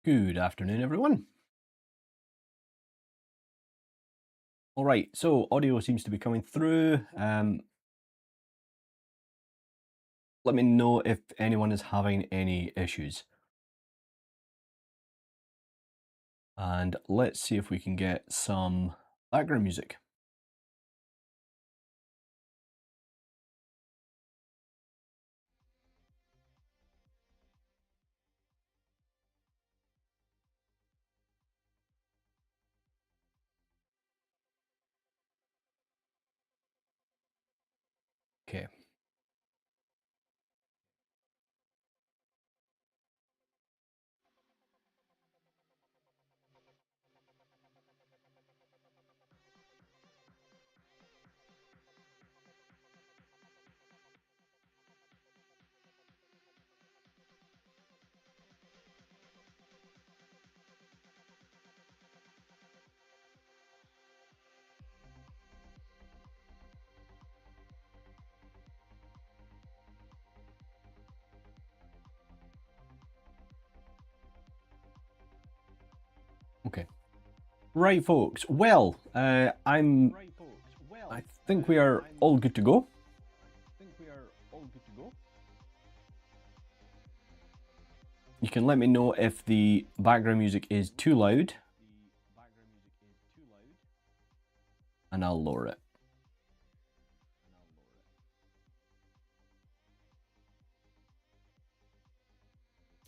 Good afternoon, everyone. All right, so audio seems to be coming through. Let me know if anyone is having any issues. And let's see if we can get some background music. Okay. Okay. Right, folks. Well, I think we are all good to go. You can let me know if the background music is too loud, and I'll lower it.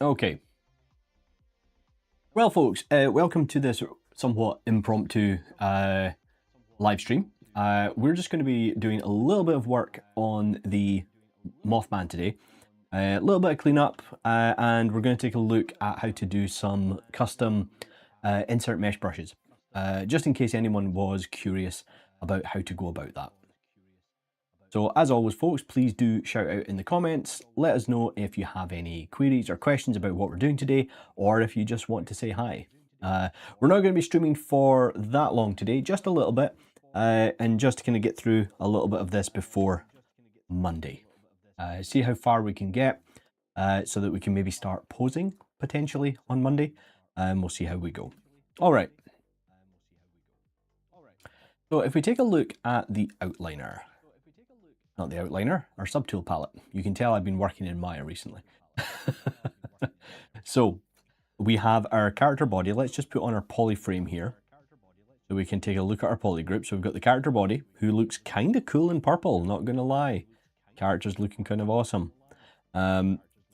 Okay. Well, folks, welcome to this somewhat impromptu live stream. We're just going to be doing a little bit of work on the Mothman today, a little bit of cleanup, and we're going to take a look at how to do some custom insert mesh brushes, just in case anyone was curious about how to go about that. So as always, folks, please do shout out in the comments. Let us know if you have any queries or questions about what we're doing today, or if you just want to say hi. We're not going to be streaming for that long today, just a little bit, and just to kind of get through a little bit of this before Monday. See how far we can get, so that we can maybe start posing potentially on Monday, and we'll see how we go. All right. So if we take a look at the outliner, not the outliner, our subtool palette. You can tell I've been working in Maya recently. So we have our character body. Let's just put on our poly frame here so we can take a look at our poly group. So we've got the character body, who looks kind of cool in purple, not going to lie. Character's looking kind of awesome.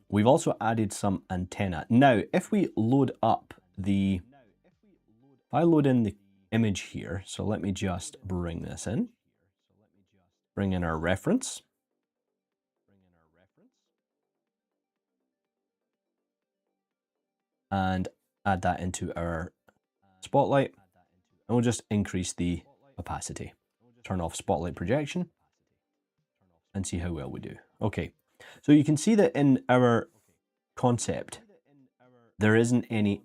We've also added some antenna. Now, if we load up the... If I load in the image here, so let me just bring this in. Bring in our reference. And add that into our spotlight. And we'll just increase the opacity. Turn off spotlight projection. And see how well we do. Okay, so you can see that in our concept, there isn't any...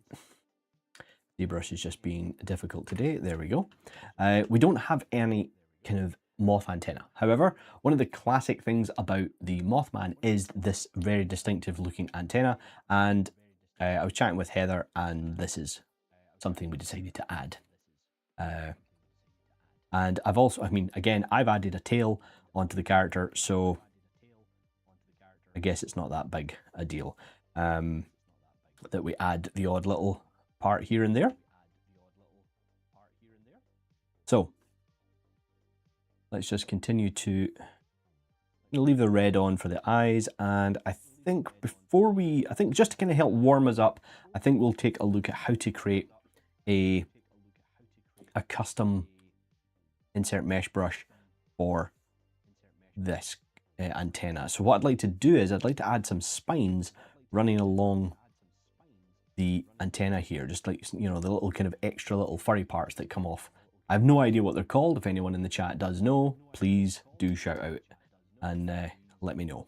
Zbrush is just being difficult today. There we go. We don't have any kind of moth antenna. However, one of the classic things about the Mothman is this very distinctive looking antenna. And I was chatting with Heather, and this is something we decided to add. And I've also, I mean, again, I've added a tail onto the character, so I guess it's not that big a deal that we add the odd little part here and there. So let's just continue to leave the red on for the eyes, and I think before we, I think just to kind of help warm us up, I think we'll take a look at how to create a custom insert mesh brush for this antenna. So what I'd like to do is I'd like to add some spines running along the antenna here, just like, you know, the little kind of extra little furry parts that come off. I have no idea what they're called. If anyone in the chat does know, please do shout out and let me know.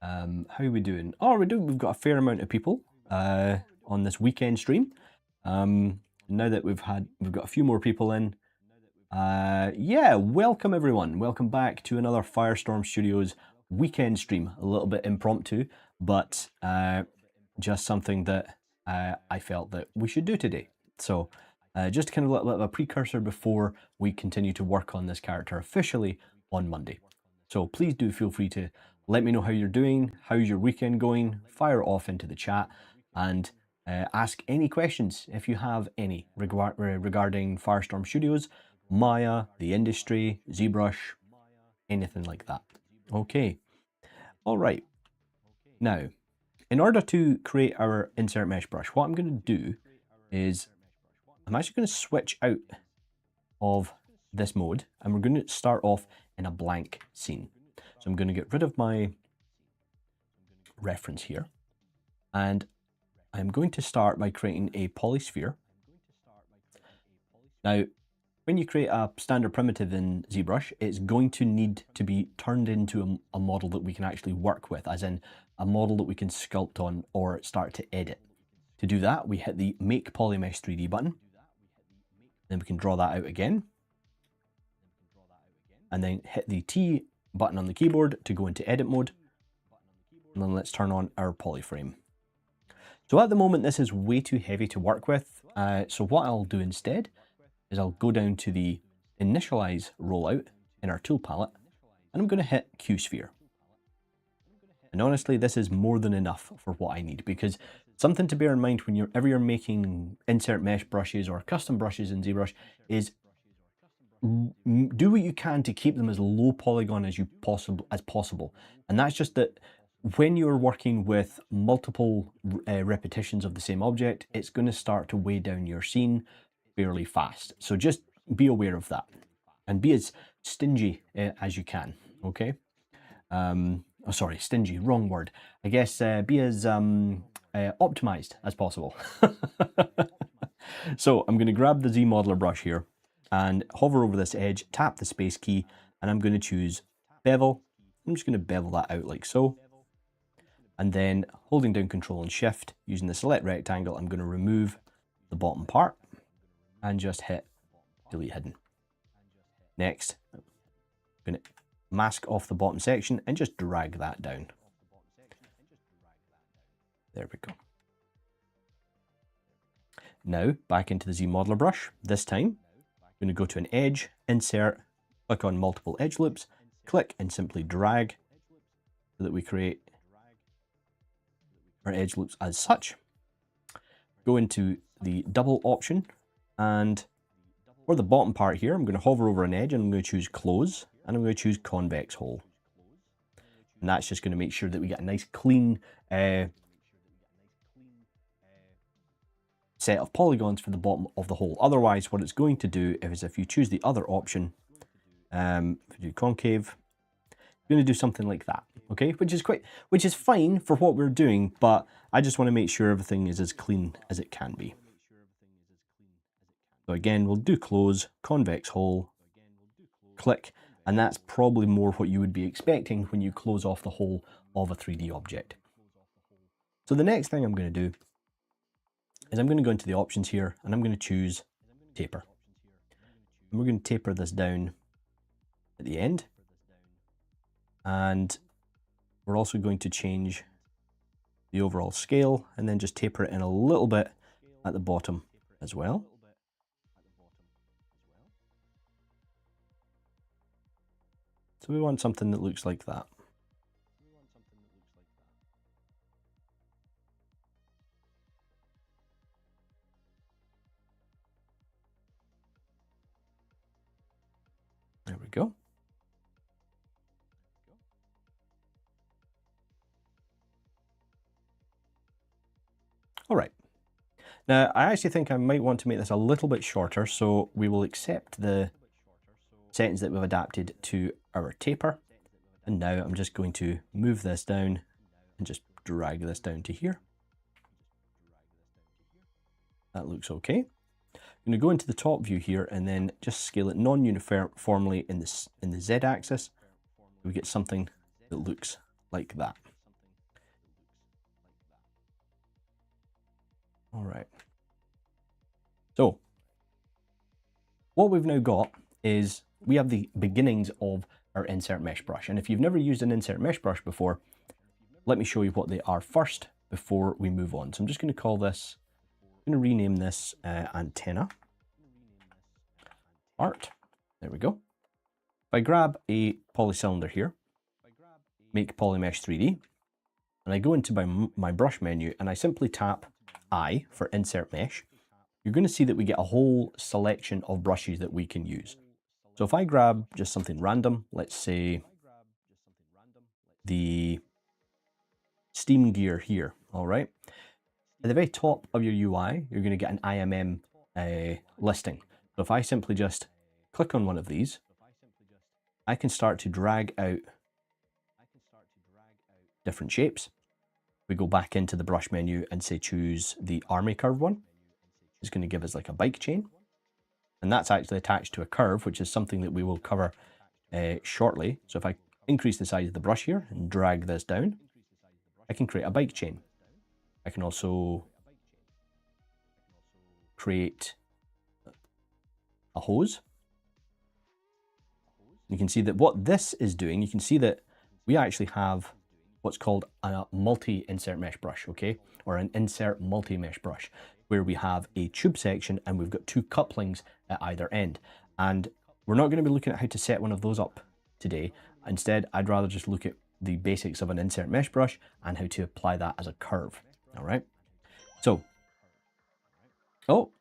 How are we doing? Oh, we've got a fair amount of people on this weekend stream. Now that we've got a few more people in. Yeah, welcome everyone. Welcome back to another Firestorm Studios weekend stream. A little bit impromptu, but just something that I felt that we should do today. So just kind of a little bit of a precursor before we continue to work on this character officially on Monday. So please do feel free to let me know how you're doing, how's your weekend going, fire it off into the chat, and ask any questions if you have any regarding Firestorm Studios, Maya, the industry, Zbrush, anything like that. Okay, all right. Now, in order to create our insert mesh brush, what I'm going to do is I'm actually going to switch out of this mode and we're going to start off in a blank scene. So I'm going to get rid of my reference here and I'm going to start by creating a polysphere. Now, when you create a standard primitive in ZBrush, it's going to need to be turned into a model that we can actually work with, as in a model that we can sculpt on or start to edit. To do that, we hit the Make Polymesh 3D button. Then we can draw that out again. And then hit the T button on the keyboard to go into edit mode. And then let's turn on our polyframe. So at the moment, this is way too heavy to work with. So what I'll do instead is I'll go down to the Initialize rollout in our tool palette, and I'm going to hit Q-Sphere. And honestly, this is more than enough for what I need, because something to bear in mind whenever you're making insert mesh brushes or custom brushes in ZBrush is do what you can to keep them as low polygon as possible. And that's just that when you're working with multiple repetitions of the same object, it's going to start to weigh down your scene fairly fast. So just be aware of that and be as stingy as you can, okay? Oh, sorry, stingy, wrong word. I guess be as optimized as possible. So I'm going to grab the Z modeler brush here and hover over this edge, tap the space key, and I'm going to choose bevel. I'm just going to bevel that out like so. And then holding down Control and Shift, using the select rectangle, I'm going to remove the bottom part and just hit delete hidden. Next, I'm going to mask off the bottom section and just drag that down. There we go. Now back into the Z modeler brush. This time, I'm going to go to an edge, insert, click on multiple edge loops, click and simply drag so that we create our edge loops as such. Go into the double option, and for the bottom part here, I'm going to hover over an edge and I'm going to choose close, and I'm going to choose convex hole. And that's just going to make sure that we get a nice clean set of polygons for the bottom of the hole. Otherwise, what it's going to do is if you choose the other option, if you do concave, you're going to do something like that, okay? Which is fine for what we're doing, but I just want to make sure everything is as clean as it can be. So again, we'll do close, convex hole, click, and that's probably more what you would be expecting when you close off the whole of a 3D object. So the next thing I'm going to do is I'm going to go into the options here and I'm going to choose taper. And we're going to taper this down at the end. And we're also going to change the overall scale and then just taper it in a little bit at the bottom as well. So we want something that looks like that. There we go. All right. Now, I actually think I might want to make this a little bit shorter, so we will accept the settings that we've adapted to our taper. And now I'm just going to move this down and just drag this down to here. That looks okay. I'm going to go into the top view here and then just scale it non-uniformly in the Z axis. We get something that looks like that. All right. So what we've now got is we have the beginnings of our insert mesh brush. And if you've never used an insert mesh brush before, let me show you what they are first, before we move on. So I'm just going to call this, I'm going to rename this antenna art. There we go. If I grab a polycylinder here, make polymesh 3D, and I go into my brush menu and I simply tap I for insert mesh, you're going to see that we get a whole selection of brushes that we can use. So if I grab just something random, let's say the steam gear here, all right? At the very top of your UI, you're going to get an IMM listing. So if I simply just click on one of these, I can start to drag out different shapes. We go back into the brush menu and say choose the army curve one. It's going to give us like a bike chain. And that's actually attached to a curve, which is something that we will cover shortly. So if I increase the size of the brush here and drag this down, I can create a bike chain. I can also create a hose. You can see that what this is doing, you can see that we actually have what's called a multi-insert mesh brush, okay? Or an insert multi-mesh brush, where we have a tube section and we've got two couplings at either end. And we're not going to be looking at how to set one of those up today. Instead, I'd rather just look at the basics of an insert mesh brush and how to apply that as a curve, all right? So, oh,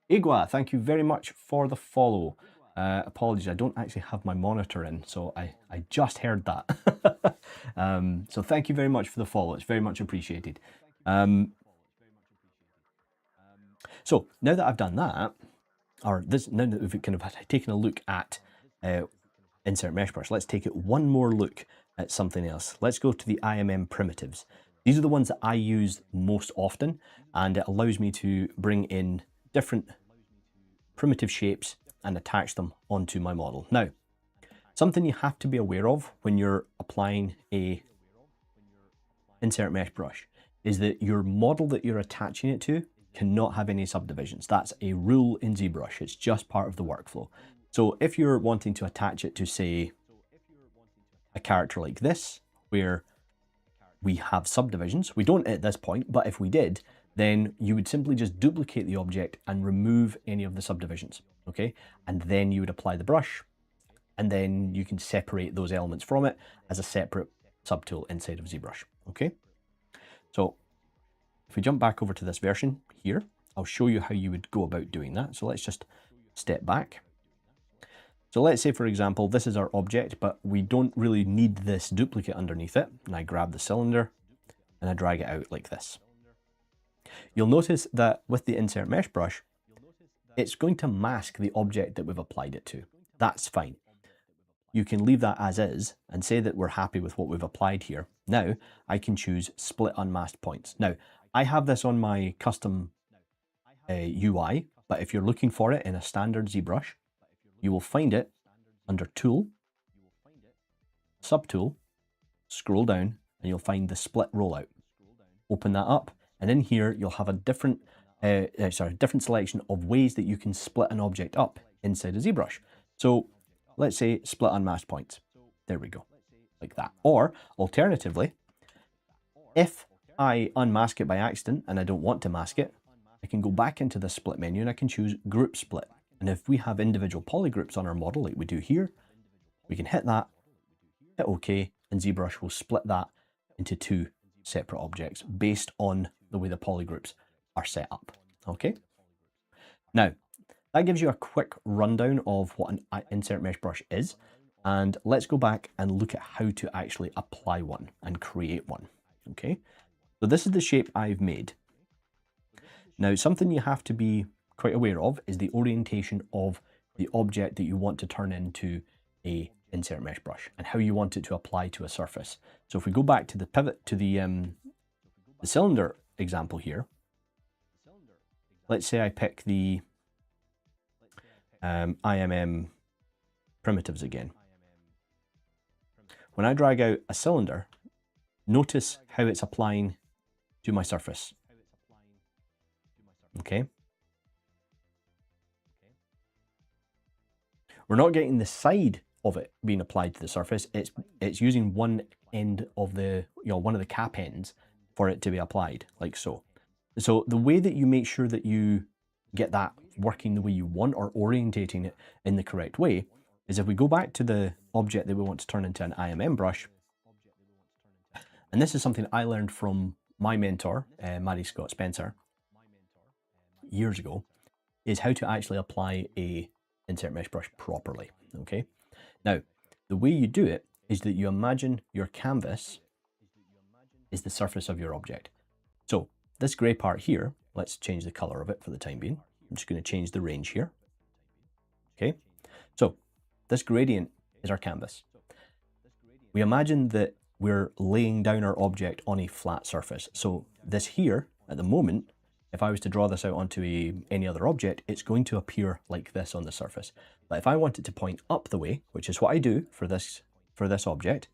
Igua, thank you very much for the follow. Apologies, I don't actually have my monitor in, so I just heard that. So thank you very much for the follow, it's very much appreciated. So now that I've done that, or this, now that we've kind of taken a look at insert mesh brush, let's take it one more look at something else. Let's go to the IMM primitives. These are the ones that I use most often, and it allows me to bring in different primitive shapes and attach them onto my model. Now, something you have to be aware of when you're applying a insert mesh brush is that your model that you're attaching it to cannot have any subdivisions. That's a rule in Zbrush. It's just part of the workflow. So if you're wanting to attach it to, say, a character like this, where we have subdivisions, we don't at this point, but if we did, then you would simply just duplicate the object and remove any of the subdivisions, okay? And then you would apply the brush, and then you can separate those elements from it as a separate subtool inside of Zbrush, okay? So if we jump back over to this version here, I'll show you how you would go about doing that. So let's just step back. So let's say, for example, this is our object, but we don't really need this duplicate underneath it. And I grab the cylinder and I drag it out like this. You'll notice that with the insert mesh brush, it's going to mask the object that we've applied it to. That's fine. You can leave that as is and say that we're happy with what we've applied here. Now I can choose split unmasked points. Now I have this on my custom UI, but if you're looking for it in a standard ZBrush, you will find it under Tool, Subtool, scroll down, and you'll find the split rollout. Open that up, and in here you'll have a different selection of ways that you can split an object up inside a ZBrush. So let's say split unmasked points. There we go, like that. Or alternatively, if I unmask it by accident and I don't want to mask it, I can go back into the split menu and I can choose group split. And if we have individual polygroups on our model like we do here, we can hit that, hit OK, and ZBrush will split that into two separate objects based on the way the polygroups are set up. Okay. Now, that gives you a quick rundown of what an insert mesh brush is. And let's go back and look at how to actually apply one and create one. Okay. So this is the shape I've made. Now, something you have to be quite aware of is the orientation of the object that you want to turn into a insert mesh brush and how you want it to apply to a surface. So if we go back to the pivot to the cylinder example here, let's say I pick the IMM primitives again. When I drag out a cylinder, notice how it's applying to my surface. Okay. We're not getting the side of it being applied to the surface. It's using one end of the, one of the cap ends for it to be applied, like so. So the way that you make sure that you get that working the way you want or orientating it in the correct way is if we go back to the object that we want to turn into an IMM brush, and this is something I learned from my mentor, Maddie Scott Spencer, years ago, is how to actually apply a insert mesh brush properly, okay? Now, the way you do it is that you imagine your canvas is the surface of your object. So this gray part here, let's change the color of it for the time being. I'm just going to change the range here. Okay, so this gradient is our canvas. We imagine that we're laying down our object on a flat surface. So this here, at the moment, if I was to draw this out onto any other object, it's going to appear like this on the surface. But if I want it to point up the way, which is what I do for this object,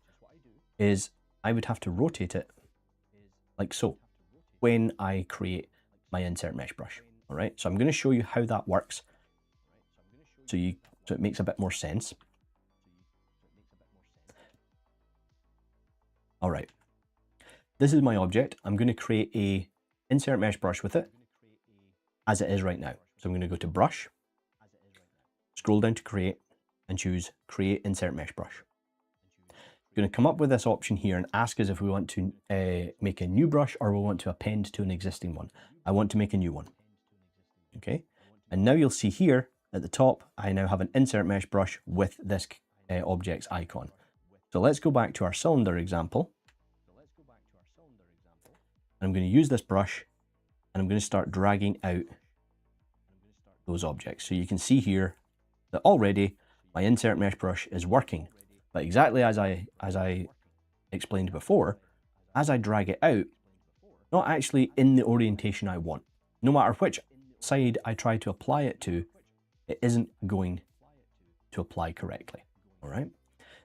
is I would have to rotate it like so when I create my insert mesh brush. All right, so I'm going to show you how that works so it makes a bit more sense. All right, this is my object. I'm going to create a insert mesh brush with it as it is right now. So I'm going to go to brush, scroll down to create, and choose create insert mesh brush. I'm going to come up with this option here and ask us if we want to make a new brush or we want to append to an existing one. I want to make a new one. Okay, and now you'll see here at the top, I now have an insert mesh brush with this object's icon. So let's go back to our cylinder example. I'm going to use this brush and I'm going to start dragging out those objects. So you can see here that already my insert mesh brush is working. But exactly as I explained before, as I drag it out, not actually in the orientation I want. No matter which side I try to apply it to, it isn't going to apply correctly. All right.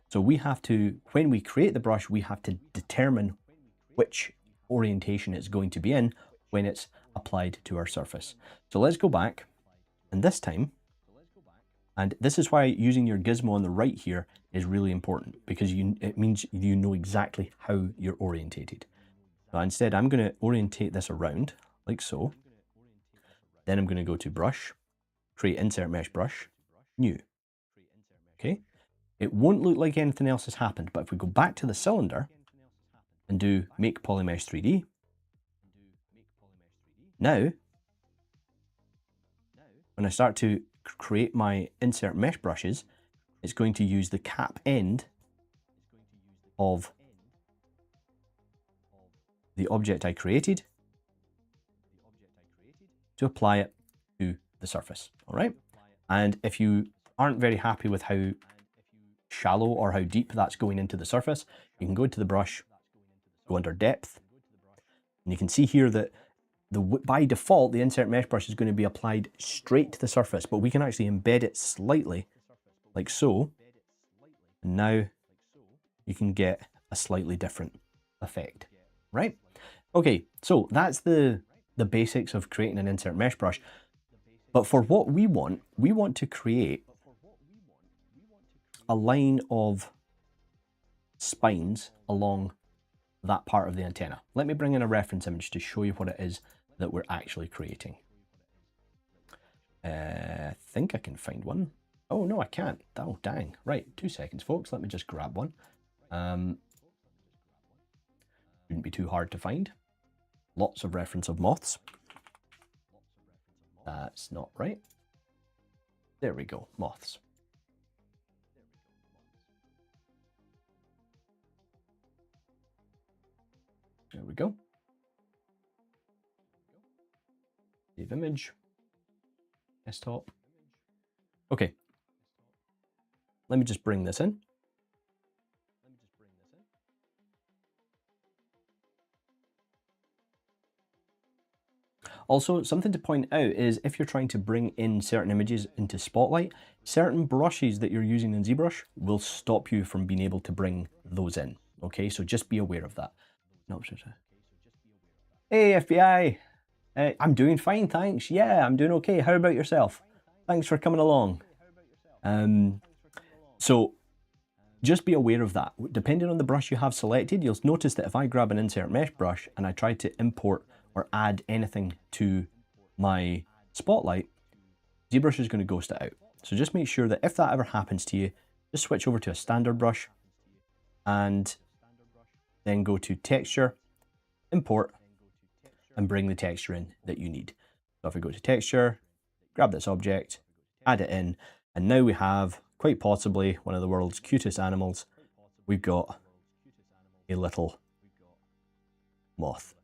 So we have to, when we create the brush, we have to determine which orientation it's going to be in when it's applied to our surface. So let's go back, and this time, and this is why using your gizmo on the right here is really important, because it means you know exactly how you're orientated. So instead, I'm going to orientate this around like so. Then I'm going to go to brush, create insert mesh brush, new. Okay. It won't look like anything else has happened, but if we go back to the cylinder and do make polymesh 3D, now when I start to create my insert mesh brushes, it's going to use the cap end of the object I created to apply it to the surface. All right. And if you aren't very happy with how shallow or how deep that's going into the surface, you can go into the brush, go under depth, and you can see here that by default, the insert mesh brush is going to be applied straight to the surface, but we can actually embed it slightly like so. And now you can get a slightly different effect, right? Okay, so that's the basics of creating an insert mesh brush. But for what we want to create a line of spines along that part of the antenna. Let me bring in a reference image to show you what it is that we're actually creating. I think I can find one. Oh, no, I can't. Oh, dang. Right, 2 seconds, folks. Let me just grab one. Shouldn't be too hard to find. Lots of reference of moths. That's not right. There we go, moths. There we go. Save image. Desktop. Okay. Let me just bring this in. Also, something to point out is if you're trying to bring in certain images into Spotlight, certain brushes that you're using in Zbrush will stop you from being able to bring those in. Okay, so just be aware of that. No, hey FBI, I'm doing fine, thanks. Yeah, I'm doing okay. How about yourself? Thanks for coming along. So just be aware of that. Depending on the brush you have selected, you'll notice that if I grab an insert mesh brush and I try to import or add anything to my spotlight, ZBrush is going to ghost it out. So just make sure that if that ever happens to you, just switch over to a standard brush and then go to texture, import, and bring the texture in that you need. So if we go to texture, grab this object, add it in, and now we have, quite possibly, one of the world's cutest animals. We've got a little moth.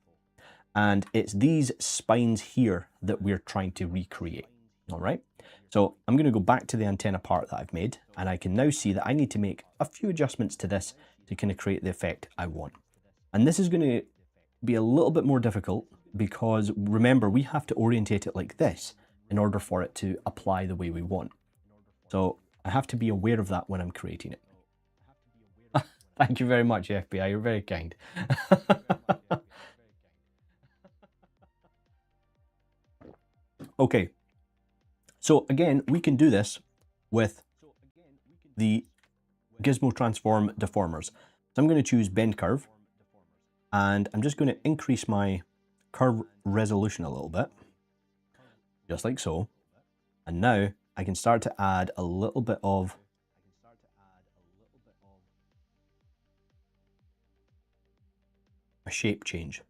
And it's these spines here that we're trying to recreate. All right, so I'm going to go back to the antenna part that I've made, and I can now see that I need to make a few adjustments to this to kind of create the effect I want. And this is going to be a little bit more difficult because remember, we have to orientate it like this in order for it to apply the way we want. So I have to be aware of that when I'm creating it. Thank you very much, FBI. You're very kind. Okay. So again, we can do this with the Gizmo Transform deformers. So I'm going to choose Bend Curve, and I'm just going to increase my curve resolution a little bit, just like so. And now I can start to add a little bit of a shape change,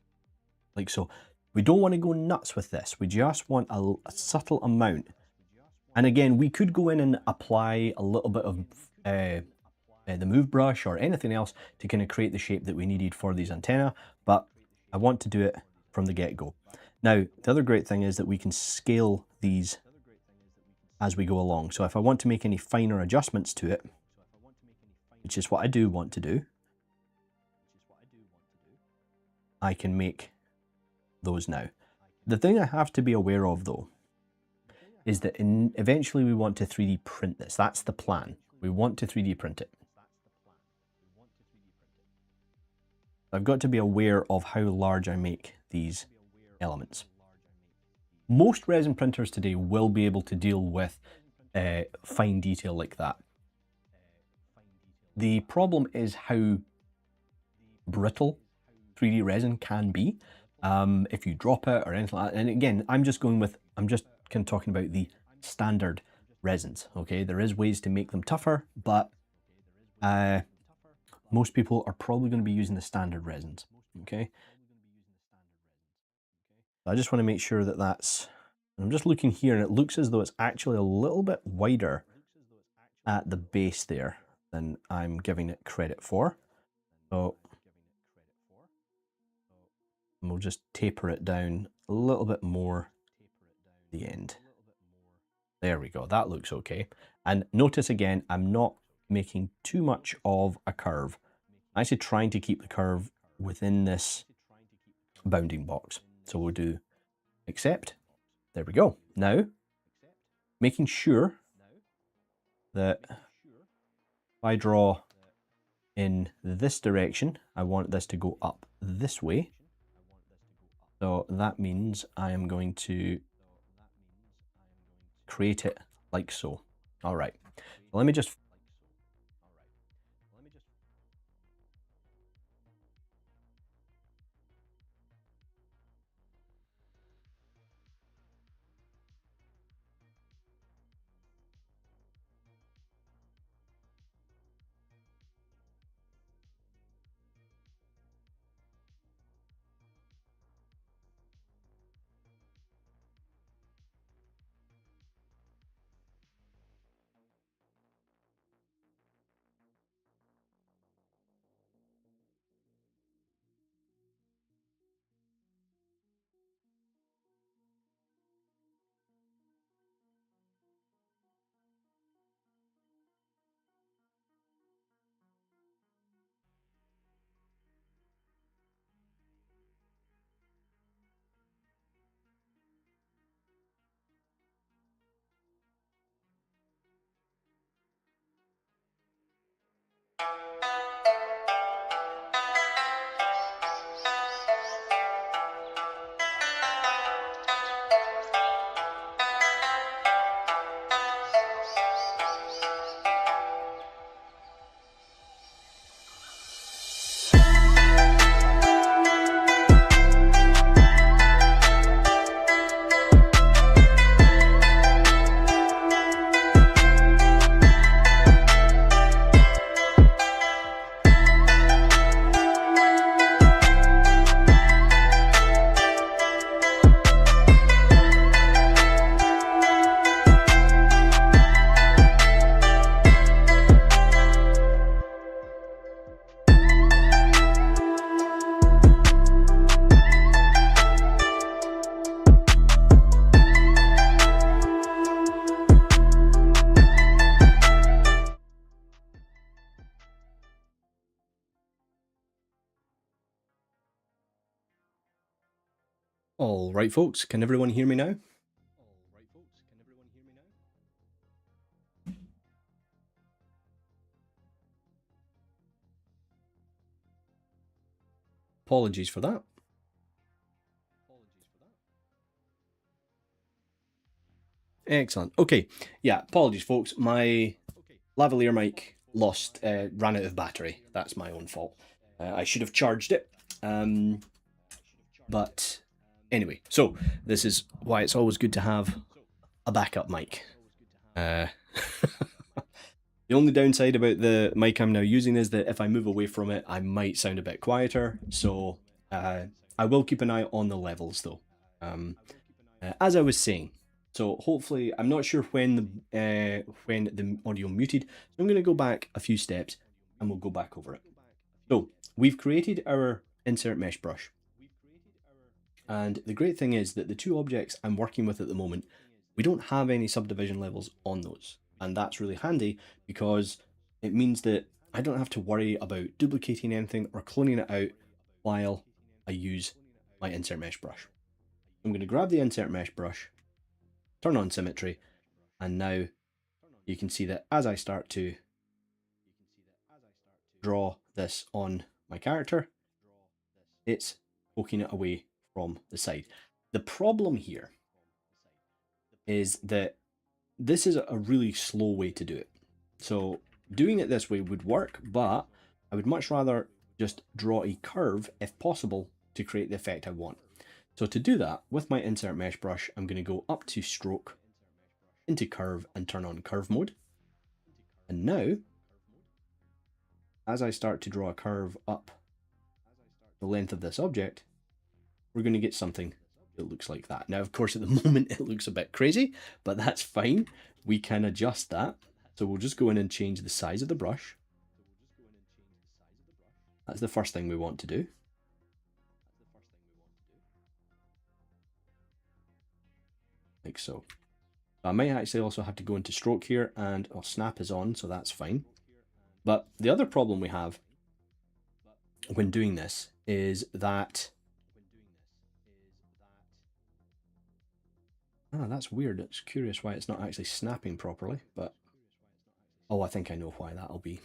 like so. We don't want to go nuts with this. We just want a subtle amount. And again, we could go in and apply a little bit of the move brush or anything else to kind of create the shape that we needed for these antenna, but I want to do it from the get-go. Now, the other great thing is that we can scale these as we go along. So if I want to make any finer adjustments to it, which is what I do want to do, I can make those now. The thing I have to be aware of though is that eventually we want to 3D print this. That's the plan. We want to 3D print it. I've got to be aware of how large I make these elements. Most resin printers today will be able to deal with fine detail like that. The problem is how brittle 3D resin can be if you drop it or anything like that. And again, I'm just kind of talking about the standard resins, okay? There is ways to make them tougher, but most people are probably going to be using the standard resins, okay? I just want to make sure that that's, I'm just looking here and it looks as though it's actually a little bit wider at the base there than I'm giving it credit for. So we'll just taper it down a little bit more at the end. There we go, that looks okay. And notice again, I'm not making too much of a curve. I'm actually trying to keep the curve within this bounding box. So we'll do accept. There we go. Now, making sure that if I draw in this direction, I want this to go up this way. So that means I am going to create it like so. All right. Let me just All right, folks, can everyone hear me now? Apologies for that. Excellent. Okay, yeah, apologies, folks. My lavalier mic ran out of battery. That's my own fault. I should have charged it. But anyway, so this is why it's always good to have a backup mic. The only downside about the mic I'm now using is that if I move away from it, I might sound a bit quieter. So I will keep an eye on the levels, though. As I was saying, so hopefully, I'm not sure when the audio muted. So I'm going to go back a few steps, and we'll go back over it. So we've created our insert mesh brush. And the great thing is that the two objects I'm working with at the moment, we don't have any subdivision levels on those. And that's really handy because it means that I don't have to worry about duplicating anything or cloning it out while I use my insert mesh brush. I'm going to grab the insert mesh brush, turn on symmetry, and now you can see that as I start to draw this on my character, it's poking it away from the side. The problem here is that this is a really slow way to do it. So doing it this way would work, but I would much rather just draw a curve if possible to create the effect I want. So to do that, with my insert mesh brush, I'm going to go up to stroke, into curve, and turn on curve mode. And now, as I start to draw a curve up the length of this object, we're going to get something that looks like that. Now, of course, at the moment it looks a bit crazy, but that's fine. We can adjust that. So we'll just go in and change the size of the brush. That's the first thing we want to do. Like so. I might actually also have to go into stroke here, and snap is on, so that's fine. But the other problem we have when doing this is that that's weird. It's curious why it's not actually snapping properly, but I think I know why that'll be.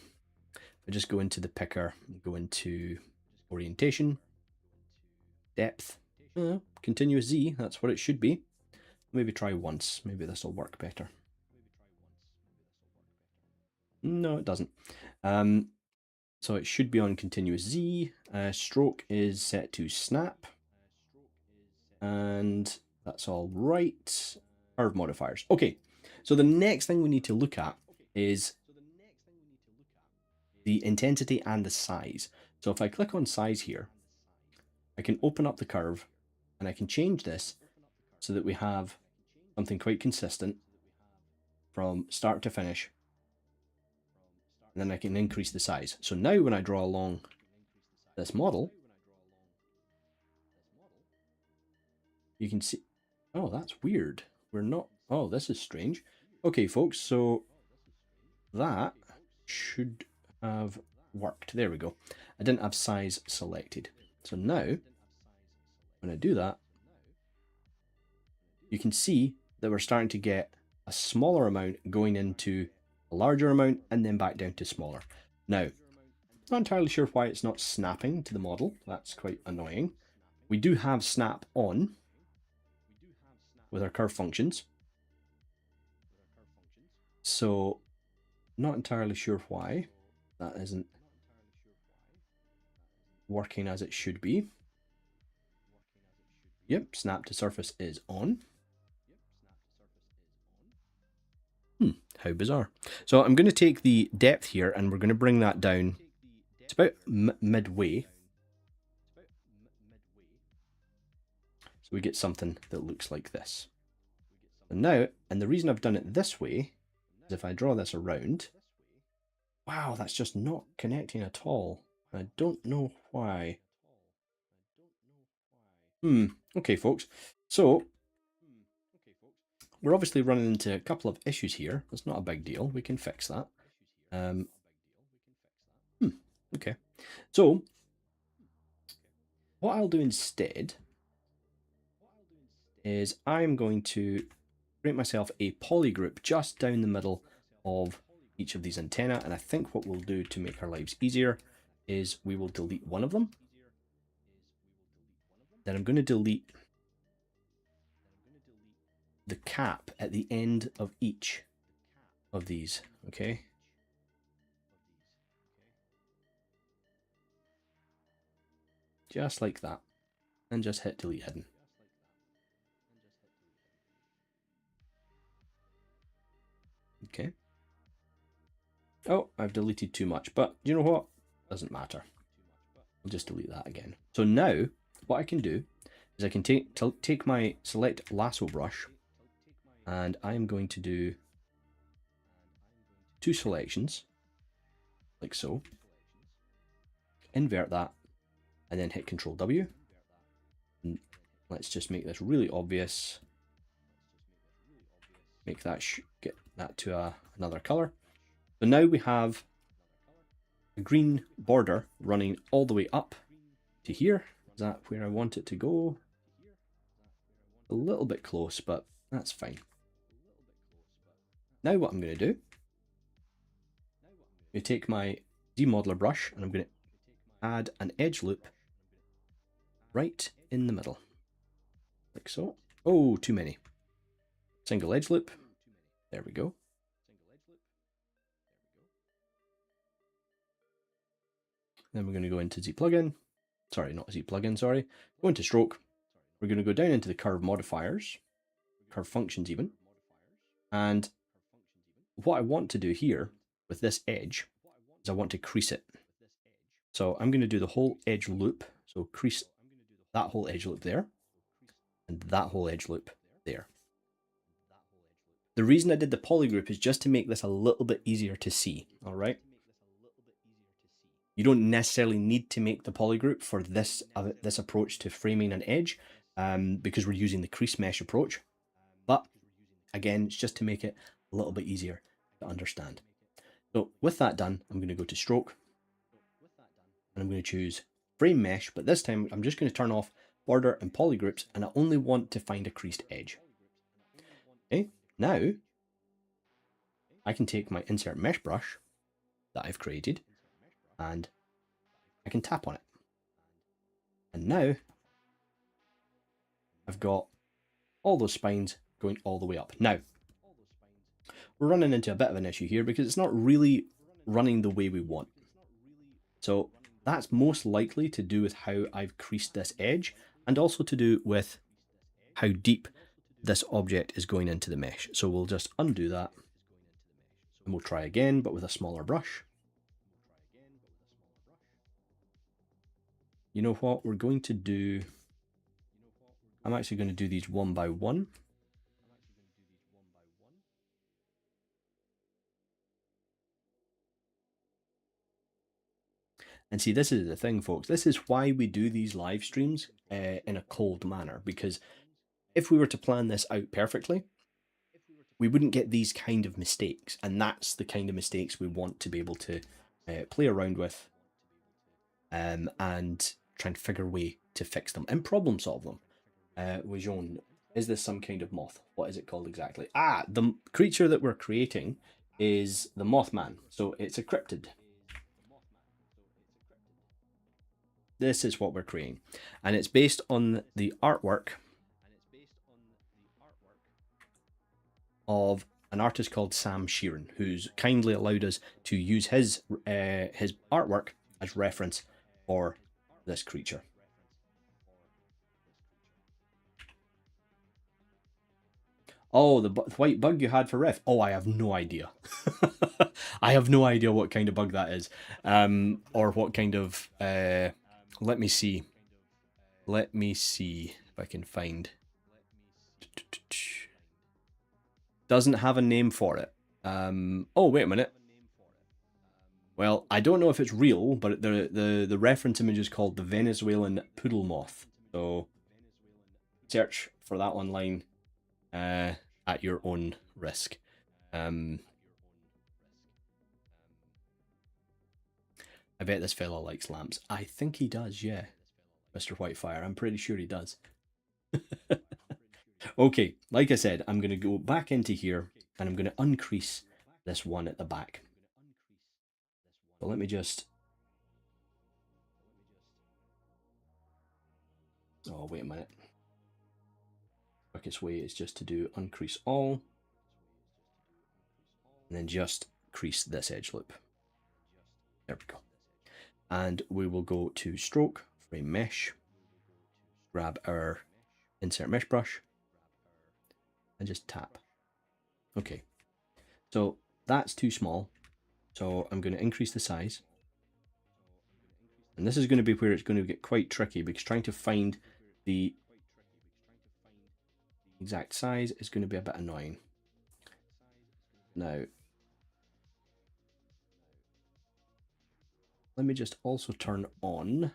If I just go into the picker, go into orientation, depth, continuous Z, that's what it should be. Maybe try once, maybe this will work better. No, it doesn't. So it should be on continuous Z. Stroke is set to snap. And that's all right. Curve modifiers. Okay, so the next thing we need to look at is the intensity and the size. So if I click on size here, I can open up the curve and I can change this so that we have something quite consistent from start to finish. And then I can increase the size. So now when I draw along this model, you can see, oh, that's weird. We're not, oh, this is strange. Okay, folks, so that should have worked. There we go. I didn't have size selected. So now, when I do that, you can see that we're starting to get a smaller amount going into a larger amount and then back down to smaller. Now, not entirely sure why it's not snapping to the model. That's quite annoying. We do have snap on with our curve functions. So, not entirely sure why that isn't working as it should be. Yep, snap to surface is on. How bizarre. So I'm going to take the depth here and we're going to bring that down. It's about midway. So we get something that looks like this. And now, and the reason I've done it this way is if I draw this around, wow, that's just not connecting at all. I don't know why. Okay, folks. So we're obviously running into a couple of issues here. That's not a big deal. We can fix that. Okay. So what I'll do instead is I'm going to create myself a poly group just down the middle of each of these antennae. And I think what we'll do to make our lives easier is we will delete one of them. Then I'm going to delete the cap at the end of each of these, okay? Just like that. And just hit delete hidden. Okay. Oh, I've deleted too much, but you know what? Doesn't matter. I'll just delete that again. So now what I can do is I can take my select lasso brush, and I'm going to do 2 selections, like so. Invert that, and then hit Control W. And let's just make this really obvious. Make that get that to another color. So now we have a green border running all the way up to here. Is that where I want it to go? A little bit close, but that's fine. Now what I'm going to do, I take my demodeler brush and I'm going to add an edge loop right in the middle, like so. Oh, too many. Single edge loop. There we go. Then we're going to go into Z plugin. Sorry, not Z plugin, sorry. Go into stroke. We're going to go down into the curve modifiers, curve functions even. And what I want to do here with this edge is I want to crease it. So I'm going to do the whole edge loop. So crease that whole edge loop there and that whole edge loop there. The reason I did the poly group is just to make this a little bit easier to see, all right? You don't necessarily need to make the poly group for this approach to framing an edge because we're using the crease mesh approach. But again, it's just to make it a little bit easier to understand. So with that done, I'm going to go to stroke and I'm going to choose frame mesh, but this time I'm just going to turn off border and poly groups, and I only want to find a creased edge. Okay, now I can take my insert mesh brush that I've created and I can tap on it. And now I've got all those spines going all the way up. Now, we're running into a bit of an issue here because it's not really running the way we want. So that's most likely to do with how I've creased this edge, and also to do with how deep this object is going into the mesh. So we'll just undo that and we'll try again, but with a smaller brush. You know what we're going to do? I'm actually going to do these one by one. And see, this is the thing, folks. This is why we do these live streams in a cold manner, because if we were to plan this out perfectly, we wouldn't get these kind of mistakes. And that's the kind of mistakes we want to be able to play around with and try and figure a way to fix them and problem solve them. Wijon, is this some kind of moth? What is it called exactly? Ah, the creature that we're creating is the Mothman. So it's a cryptid. This is what we're creating. And it's based on the artwork of an artist called Sam Sheeran, who's kindly allowed us to use his artwork as reference for this creature. Oh, the white bug you had for Riff. Oh, I have no idea. I have no idea what kind of bug that is, or what kind of. Let me see. Let me see if I can find. Doesn't have a name for it. Oh, wait a minute. Well, I don't know if it's real, but the reference image is called the Venezuelan poodle moth. So search for that online at your own risk. I bet this fella likes lamps. I think he does, yeah. Mr. Whitefire, I'm pretty sure he does. Okay, like I said, I'm going to go back into here and I'm going to uncrease this one at the back. So let me just... Oh, wait a minute. Quickest way is just to do uncrease all, and then just crease this edge loop. There we go. And we will go to stroke, frame mesh, grab our insert mesh brush, and just tap. Okay, so that's too small. So I'm going to increase the size. And this is going to be where it's going to get quite tricky, because trying to find the exact size is going to be a bit annoying. Now, let me just also turn on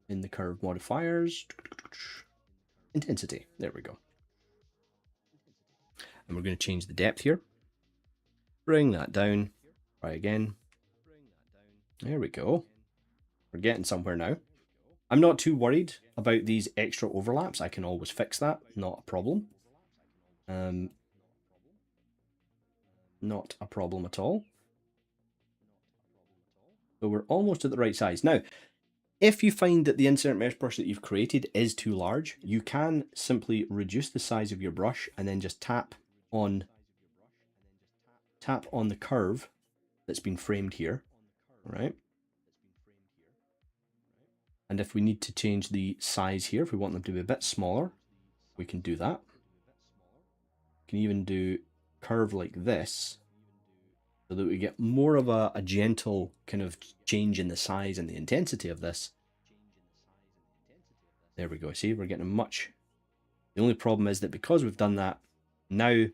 in the curve modifiers intensity. There we go. And we're going to change the depth here. Bring that down. Try again. There we go. We're getting somewhere now. I'm not too worried about these extra overlaps. I can always fix that. Not a problem. Not a problem at all. So we're almost at the right size. Now, if you find that the insert mesh brush that you've created is too large, you can simply reduce the size of your brush and then just tap on the curve that's been framed here, right? And if we need to change the size here, if we want them to be a bit smaller, we can do that. We can even do curve like this, so that we get more of a gentle kind of change in the size and the intensity of this. There we go. See, we're getting much. The only problem is that because we've done that, now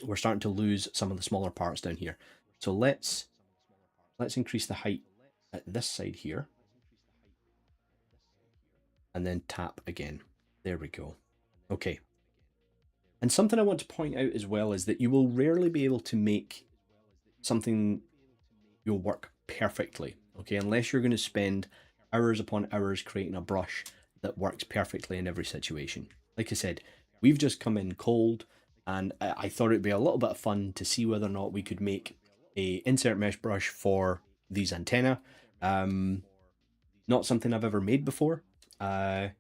we're starting to lose some of the smaller parts down here. So let's increase the height at this side here. And then tap again. There we go. Okay. And something I want to point out as well is that you will rarely be able to make something you'll work perfectly, okay, unless you're going to spend hours upon hours creating a brush that works perfectly in every situation. Like I said, we've just come in cold, and I thought it'd be a little bit of fun to see whether or not we could make a insert mesh brush for these antenna. Not something I've ever made before, an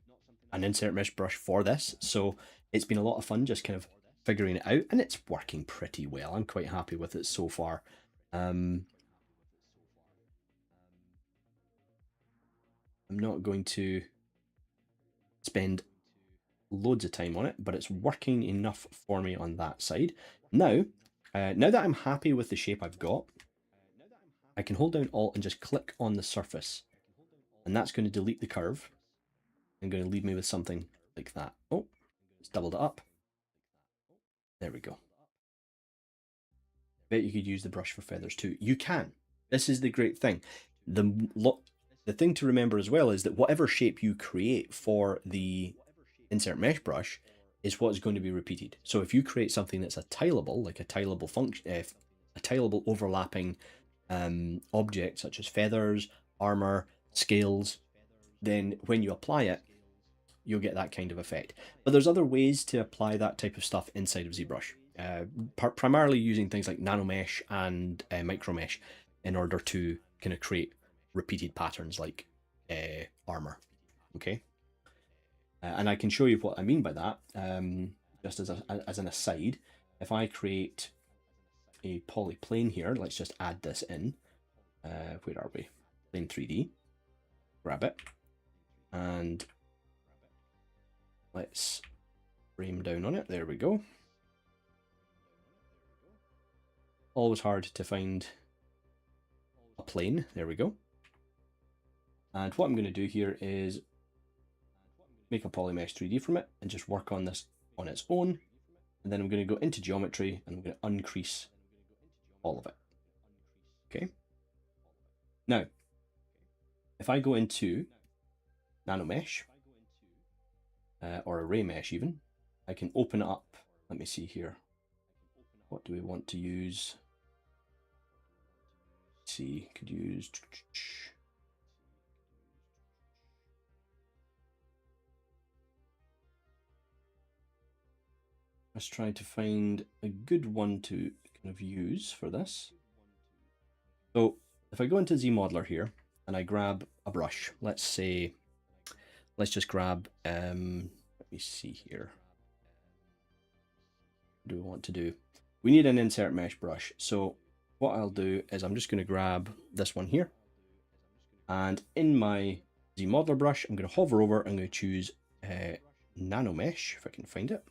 insert mesh brush for this, so it's been a lot of fun just kind of figuring it out, and it's working pretty well. I'm quite happy with it so far. I'm not going to spend loads of time on it, but it's working enough for me on that side. Now that I'm happy with the shape I've got, I can hold down Alt and just click on the surface, and that's going to delete the curve and going to leave me with something like that. Oh, it's doubled it up. There we go. Bet you could use the brush for feathers too. You can. This is the great thing. The thing to remember as well is that whatever shape you create for the insert mesh brush is what is going to be repeated. So if you create something that's a tileable, like a tileable function, a tileable overlapping object such as feathers, armor, scales, then when you apply it, you'll get that kind of effect. But there's other ways to apply that type of stuff inside of ZBrush, primarily using things like nanomesh and micromesh in order to kind of create repeated patterns like armor. Okay, and I can show you what I mean by that. Just as an aside, if I create a polyplane here, let's just add this in. Where are we? Plane 3D. Grab it, and let's frame down on it. There we go. Always hard to find a plane. There we go. And what I'm going to do here is make a polymesh 3D from it and just work on this on its own. And then I'm going to go into geometry and I'm going to uncrease all of it. Okay. Now, if I go into nanomesh, or array mesh even, I can open it up. Let me see here. What do we want to use? Let's see, could use... Let's try to find a good one to kind of use for this. So if I go into ZModeler here and I grab a brush, let's say, let's just grab, let me see here. What do we want to do? We need an insert mesh brush. So what I'll do is I'm just going to grab this one here. And in my ZModeler brush, I'm going to hover over, I'm going to choose Nano Mesh, if I can find it.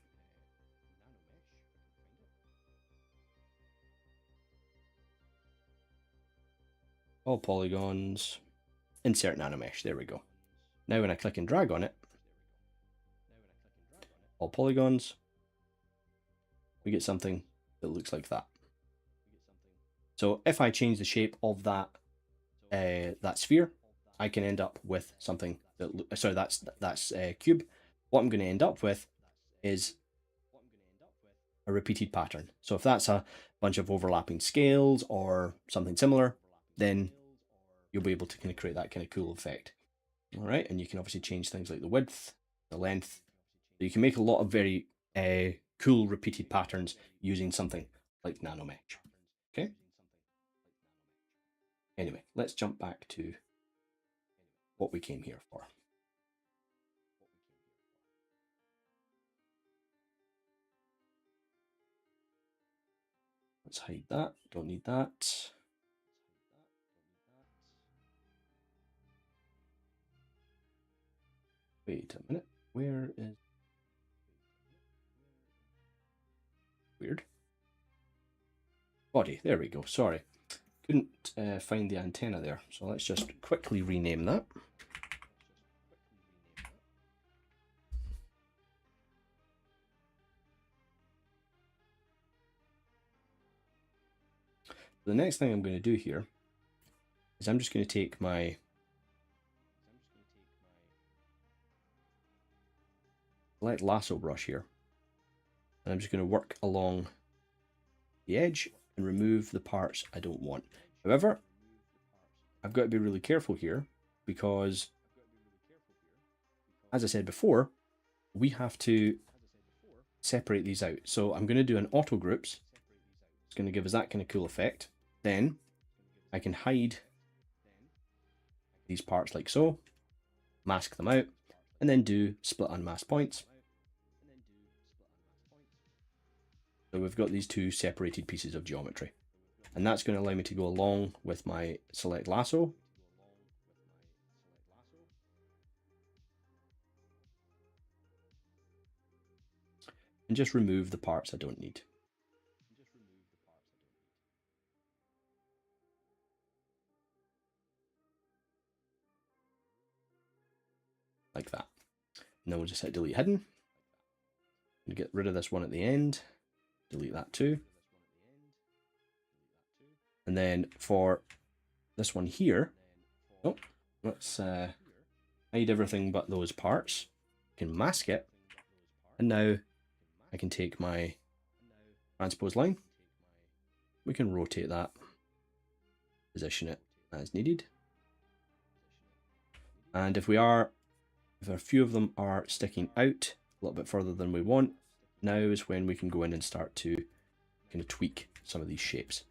All polygons, insert Nano Mesh, there we go. Now when I click and drag on it, all polygons, we get something that looks like that. So if I change the shape of that sphere, I can end up with something that, sorry, that's cube. What I'm going to end up with is a repeated pattern. So if that's a bunch of overlapping scales or something similar, then you'll be able to kind of create that kind of cool effect. All right, and you can obviously change things like the width, the length. So you can make a lot of very cool repeated patterns using something like Nano Mesh. Okay. Anyway, let's jump back to what we came here for. Let's hide that, don't need that. Wait a minute, where is... Weird. Body, there we go, sorry. Couldn't find the antenna there, so let's just quickly rename that. The next thing I'm going to do here is I'm just going to take my light lasso brush here, and I'm just going to work along the edge and remove the parts I don't want. However, I've got to be really careful here because, as I said before, we have to separate these out. So I'm going to do an auto groups. It's going to give us that kind of cool effect. Then I can hide these parts like so, mask them out, and then do split unmask points. So we've got these two separated pieces of geometry. And that's going to allow me to go along with my select lasso. And just remove the parts I don't need. Like that. And then we'll just hit delete hidden. And get rid of this one at the end. Delete that too. And then for this one here, oh, let's hide everything but those parts. I can mask it. And now I can take my transpose line. We can rotate that, position it as needed. And if a few of them are sticking out a little bit further than we want, now is when we can go in and start to kind of tweak some of these shapes.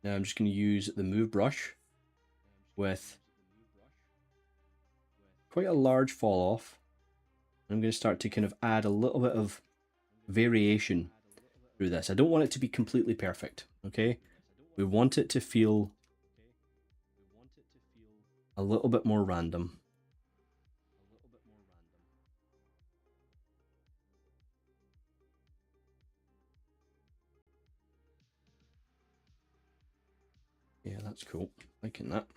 Now I'm just going to use the move brush with quite a large fall off. I'm going to start to kind of add a little bit of variation through this. I don't want it to be completely perfect, okay? We want it to feel a little bit more random. Yeah, that's cool. Liking that.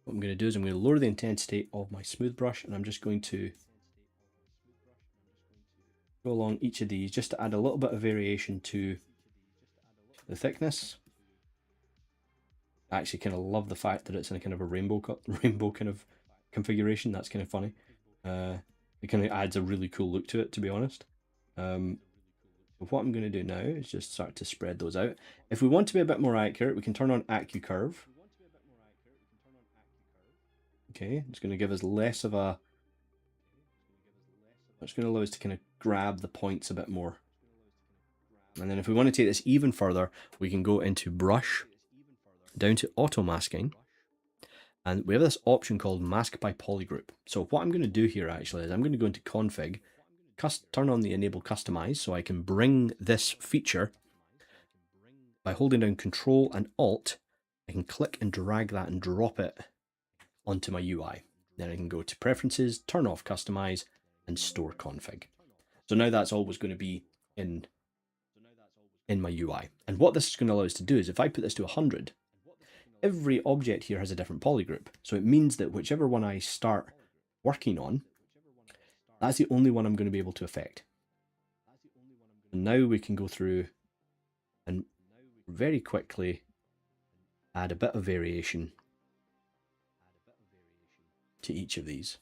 What I'm going to do is I'm going to lower the intensity of my smooth brush, and I'm just going to go along each of these just to add a little bit of variation to the thickness. I actually kind of love the fact that it's in a kind of a rainbow kind of configuration. That's kind of funny. It kind of adds a really cool look to it, to be honest. We'll what I'm going to do now is just start to spread those out. If we want to be a bit more accurate, we can turn on AccuCurve. Okay, it's going to give us less of a... It's going to allow us to kind of grab the points a bit more. And then if we want to take this even further, we can go into Brush, down to Auto Masking, and we have this option called Mask by Polygroup. So what I'm going to do here actually is I'm going to go into Config, turn on the Enable Customize, so I can bring this feature by holding down Control and Alt. I can click and drag that and drop it onto my UI. Then I can go to Preferences, turn off Customize, and Store Config. So now that's always going to be in my UI. And what this is going to allow us to do is if I put this to 100, every object here has a different polygroup. So it means that whichever one I start working on, that's the only one I'm going to be able to affect. And now we can go through and very quickly add a bit of variation to each of these.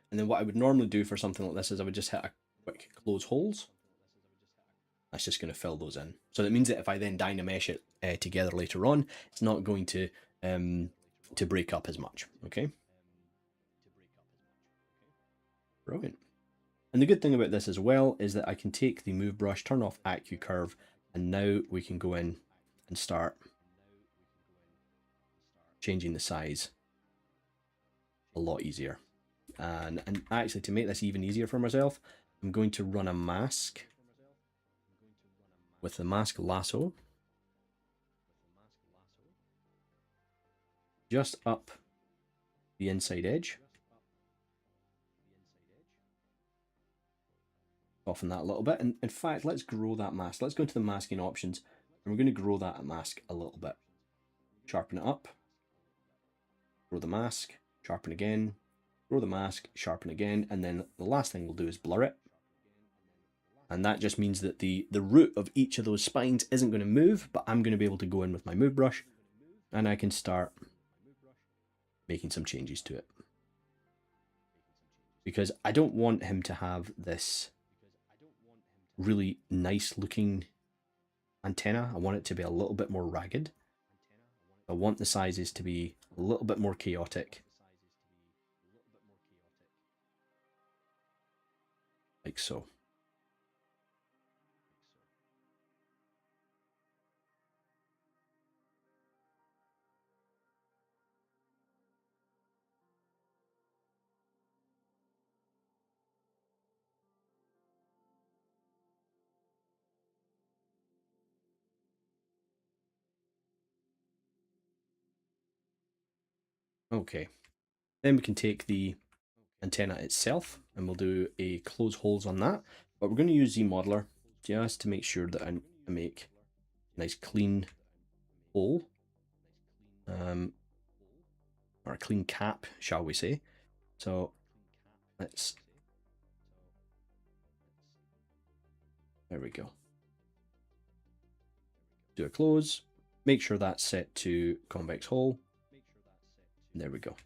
And then what I would normally do for something like this is I would just hit a quick close holes. That's just going to fill those in. So that means that if I then Dynamesh it together later on, it's not going to break up as much. Okay. Brilliant. And the good thing about this as well is that I can take the Move Brush, turn off AccuCurve, and now we can go in and start changing the size a lot easier. And actually, to make this even easier for myself, I'm going to run a mask with the mask lasso just up the inside edge. Soften that a little bit. And in fact, let's grow that mask. Let's go into the masking options, and we're going to grow that mask a little bit. Sharpen it up, grow the mask, sharpen again, grow the mask, sharpen again, and then the last thing we'll do is blur it. And that just means that the root of each of those spines isn't going to move, but I'm going to be able to go in with my Move Brush and I can start making some changes to it. Because I don't want him to have this really nice looking antenna. I want it to be a little bit more ragged. I want the sizes to be a little bit more chaotic. Like so. Okay, then we can take the antenna itself and we'll do a close holes on that, but we're going to use ZModeler just to make sure that I make a nice clean hole, or a clean cap, shall we say. So let's, there we go. Do a close, make sure that's set to convex hole. There we go.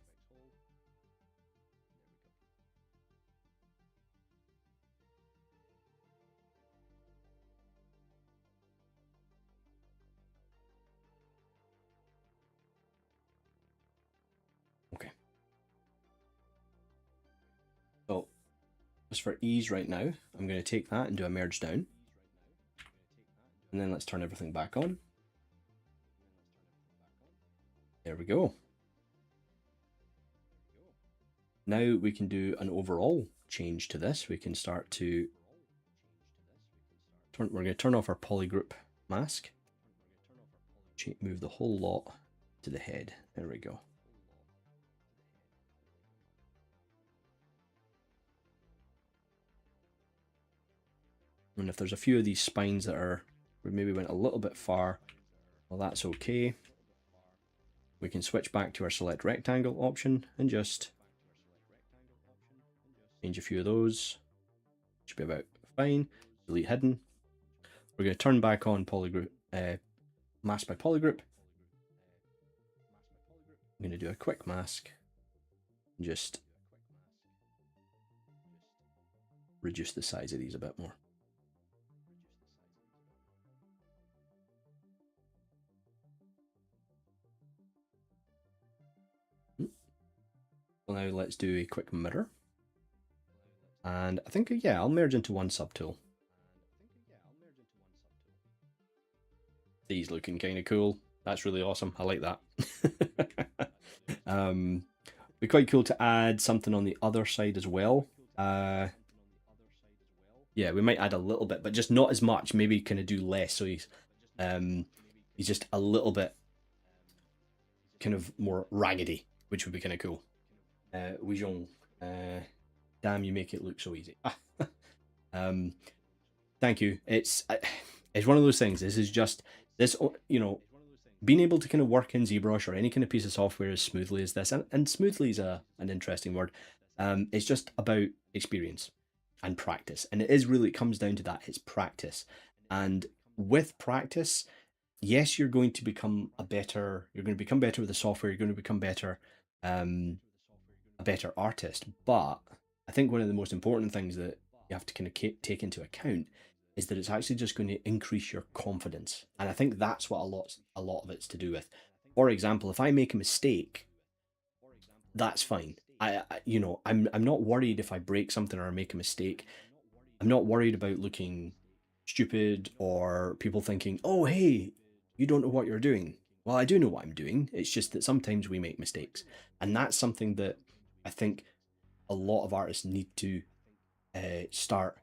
Okay. So just for ease right now, I'm going to take that and do a merge down. And then let's turn everything back on. There we go. Now we can do an overall change to this. We can start to we're going to turn off our polygroup mask. Move the whole lot to the head. There we go. And if there's a few of these spines that are, we maybe went a little bit far, well, that's okay. We can switch back to our select rectangle option and just change a few of those. Should be about fine. Delete hidden. We're going to turn back on polygroup, mask by polygroup. I'm going to do a quick mask. Just reduce the size of these a bit more. Well, now let's do a quick mirror. And I think, yeah, I'll merge into one subtool. These looking kind of cool. That's really awesome. I like that. Be quite cool to add something on the other side as well. Yeah, we might add a little bit, but just not as much. Maybe kind of do less. So he's just a little bit kind of more raggedy, which would be kind of cool. Wijon, damn, you make it look so easy. Thank you. It's one of those things. This is just this, you know, being able to kind of work in ZBrush or any kind of piece of software as smoothly as this, and smoothly is an interesting word. It's just about experience and practice, and it comes down to that. It's practice, and with practice, yes, you're going to become better with the software. You're going to become better, a better artist. But I think one of the most important things that you have to kind of take into account is that it's actually just going to increase your confidence. And I think that's what a lot of it's to do with. For example, if I make a mistake, that's fine. I'm not worried if I break something or I make a mistake. I'm not worried about looking stupid or people thinking, oh, hey, you don't know what you're doing. Well, I do know what I'm doing. It's just that sometimes we make mistakes. And that's something that I think a lot of artists need to start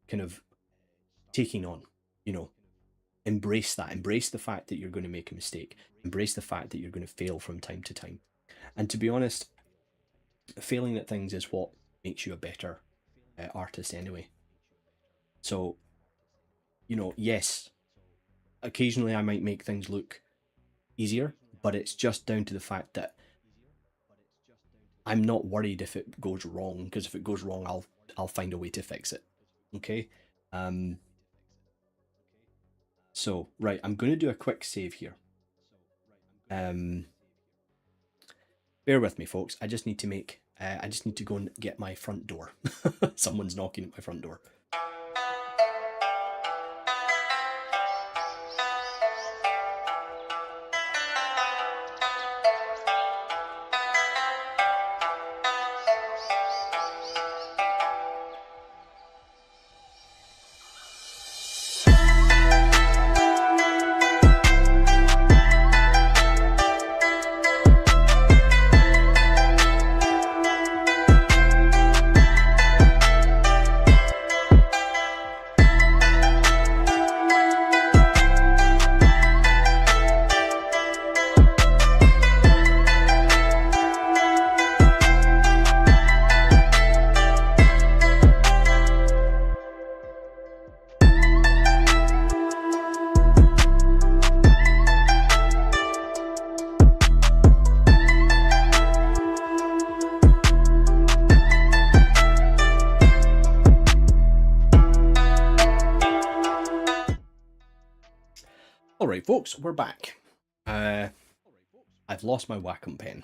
kind of taking on, you know, embrace that, embrace the fact that you're going to make a mistake, embrace the fact that you're going to fail from time to time. And to be honest, failing at things is what makes you a better artist anyway. So, you know, yes, occasionally I might make things look easier, but it's just down to the fact that I'm not worried if it goes wrong, because if it goes wrong, I'll find a way to fix it. Okay. So, right, I'm going to do a quick save here. Bear with me, folks. I just need to go and get my front door. Someone's knocking at my front door. All right, folks, we're back. I've lost my Wacom pen.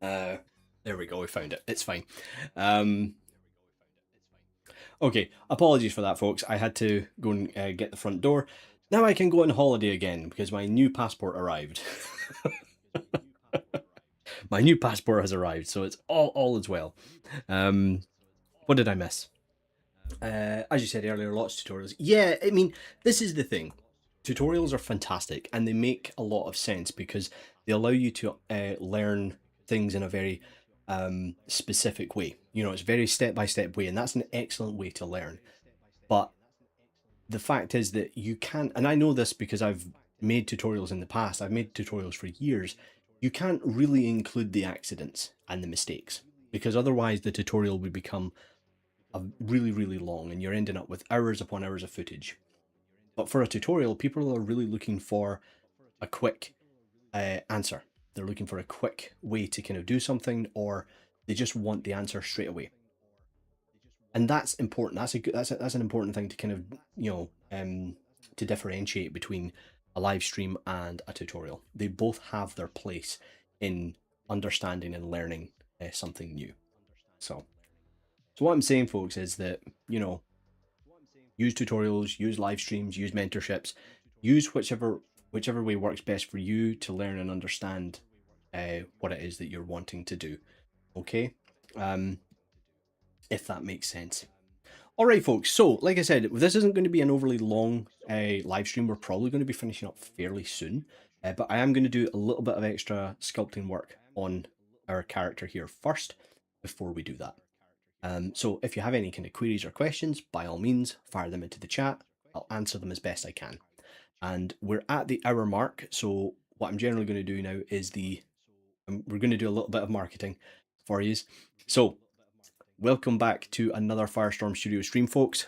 There we go, we found it. It's fine. Okay, apologies for that, folks. I had to go and get the front door. Now I can go on holiday again because my new passport arrived. My new passport has arrived, so it's all is well. What did I miss? As you said earlier, lots of tutorials. Yeah, I mean, this is the thing. Tutorials are fantastic and they make a lot of sense because they allow you to learn things in a very specific way. You know, it's very step-by-step way, and that's an excellent way to learn. But the fact is that you can't, and I know this because I've made tutorials in the past, I've made tutorials for years, you can't really include the accidents and the mistakes because otherwise the tutorial would become really, really long and you're ending up with hours upon hours of footage. But for a tutorial, people are really looking for a quick answer. They're looking for a quick way to kind of do something, or they just want the answer straight away. And that's important. That's an important thing to kind of, you know, to differentiate between a live stream and a tutorial. They both have their place in understanding and learning something new. So what I'm saying, folks, is that, you know, use tutorials, use live streams, use mentorships, use whichever way works best for you to learn and understand what it is that you're wanting to do. Okay, if that makes sense. All right, folks. So, like I said, this isn't going to be an overly long live stream. We're probably going to be finishing up fairly soon, but I am going to do a little bit of extra sculpting work on our character here first before we do that. So if you have any kind of queries or questions, by all means, fire them into the chat. I'll answer them as best I can. And we're at the hour mark, so what I'm generally going to do now is we're going to do a little bit of marketing for you. So welcome back to another Firestorm Studio stream, folks.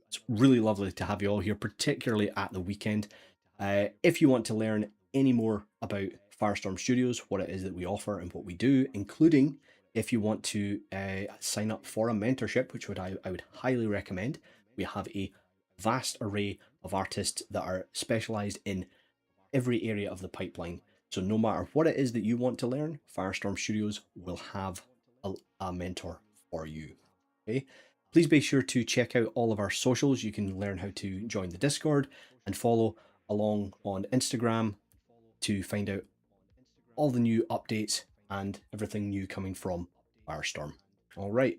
It's really lovely to have you all here, particularly at the weekend. If you want to learn any more about Firestorm Studios, what it is that we offer and what we do, including if you want to sign up for a mentorship, which I would highly recommend. We have a vast array of artists that are specialized in every area of the pipeline. So no matter what it is that you want to learn, Firestorm Studios will have a mentor for you. Okay, please be sure to check out all of our socials. You can learn how to join the Discord and follow along on Instagram to find out all the new updates and everything new coming from Firestorm. All right.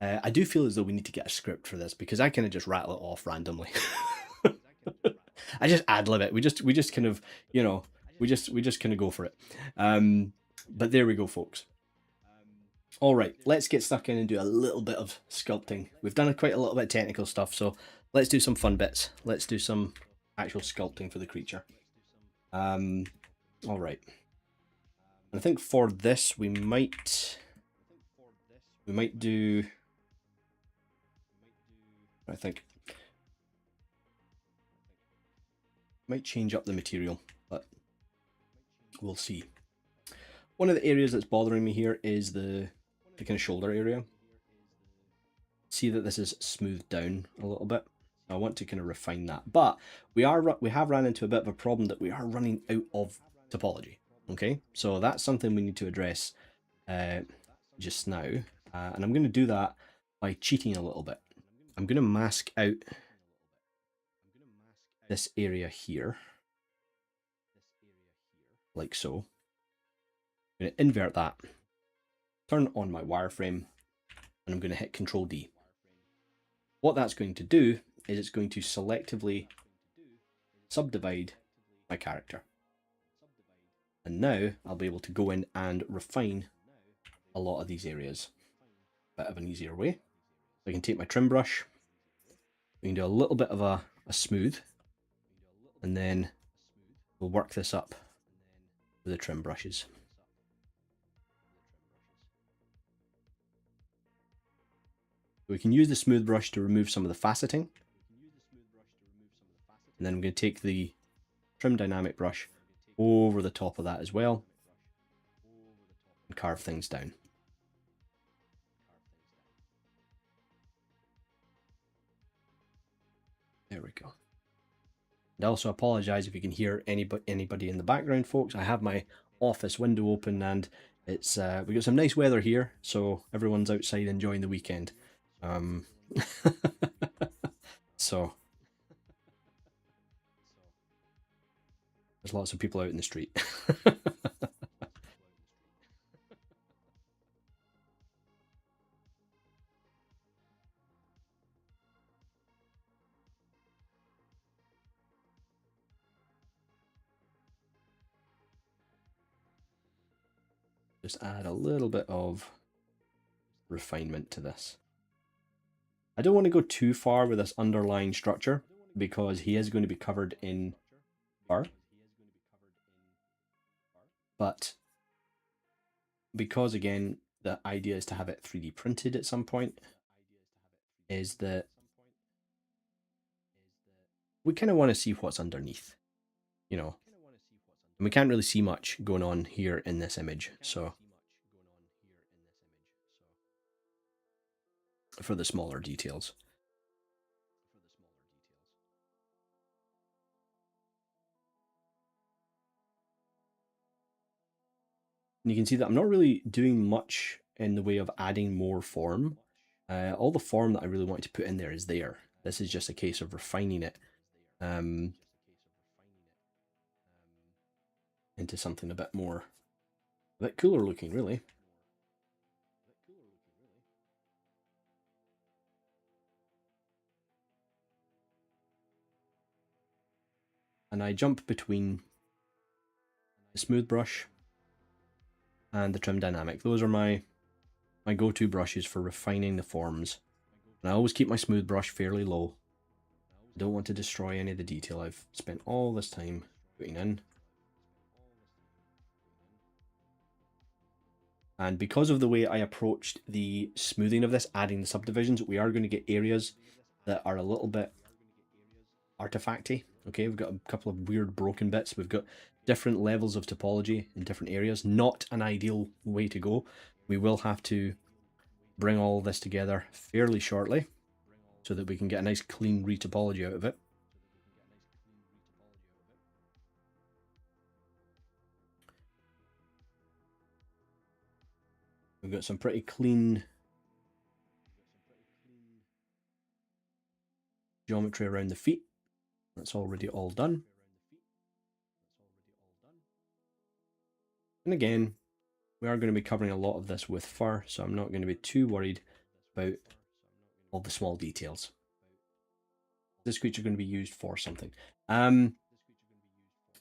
I do feel as though we need to get a script for this because I kind of just rattle it off randomly. I just ad-lib it. We just kind of, you know, we just kind of go for it. But there we go, folks. All right, let's get stuck in and do a little bit of sculpting. We've done quite a little bit of technical stuff, so let's do some fun bits. Let's do some actual sculpting for the creature. All right. I think for this we might do. I think might change up the material, but we'll see. One of the areas that's bothering me here is the kind of shoulder area. See that this is smoothed down a little bit. I want to kind of refine that, but we have ran into a bit of a problem that we are running out of topology. Okay, so that's something we need to address just now, and I'm going to do that by cheating a little bit. I'm going to mask out this area here, like so. I'm going to invert that, turn on my wireframe, and I'm going to hit Control D. What that's going to do is it's going to selectively subdivide my character. And now I'll be able to go in and refine a lot of these areas. Bit of an easier way. So I can take my trim brush, we can do a little bit of a smooth, and then we'll work this up with the trim brushes. We can use the smooth brush to remove some of the faceting. And then I'm going to take the trim dynamic brush over the top of that as well and carve things down. There we go. And I also apologize if you can hear anybody in the background, folks. I have my office window open and it's we got some nice weather here, so everyone's outside enjoying the weekend. So there's lots of people out in the street. Just add a little bit of refinement to this. I don't want to go too far with this underlying structure because he is going to be covered in fur. But because, again, the idea is to have it 3D printed at some point, is that we kind of want to see what's underneath, you know. And we can't really see much going on here in this image, so for the smaller details. And you can see that I'm not really doing much in the way of adding more form. All the form that I really wanted to put in there is there. This is just a case of refining it into something a bit cooler looking, really. And I jump between the smooth brush and the trim dynamic. Those are my go-to brushes for refining the forms. And I always keep my smooth brush fairly low. I don't want to destroy any of the detail I've spent all this time putting in. And because of the way I approached the smoothing of this, adding the subdivisions, we are going to get areas that are a little bit artifacty. Okay, we've got a couple of weird broken bits. We've got different levels of topology in different areas. Not an ideal way to go. We will have to bring all this together fairly shortly so that we can get a nice clean retopology out of it. We've got some pretty clean geometry around the feet. That's already all done. And again, we are going to be covering a lot of this with fur, so I'm not going to be too worried about all the small details. This creature going to be used for something?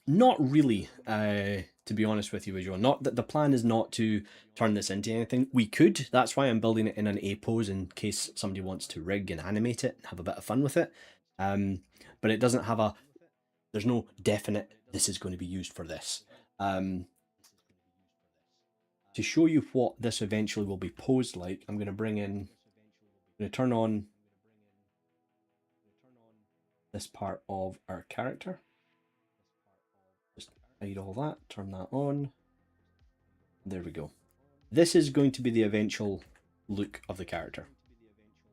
Not really, to be honest with you, Visual. Not that the plan is not to turn this into anything. We could. That's why I'm building it in an A pose in case somebody wants to rig and animate it and have a bit of fun with it. But it doesn't have there's no definite, this is going to be used for this. To show you what this eventually will be posed like, I'm going to turn on this part of our character. Just hide all that, turn that on. There we go. This is going to be the eventual look of the character.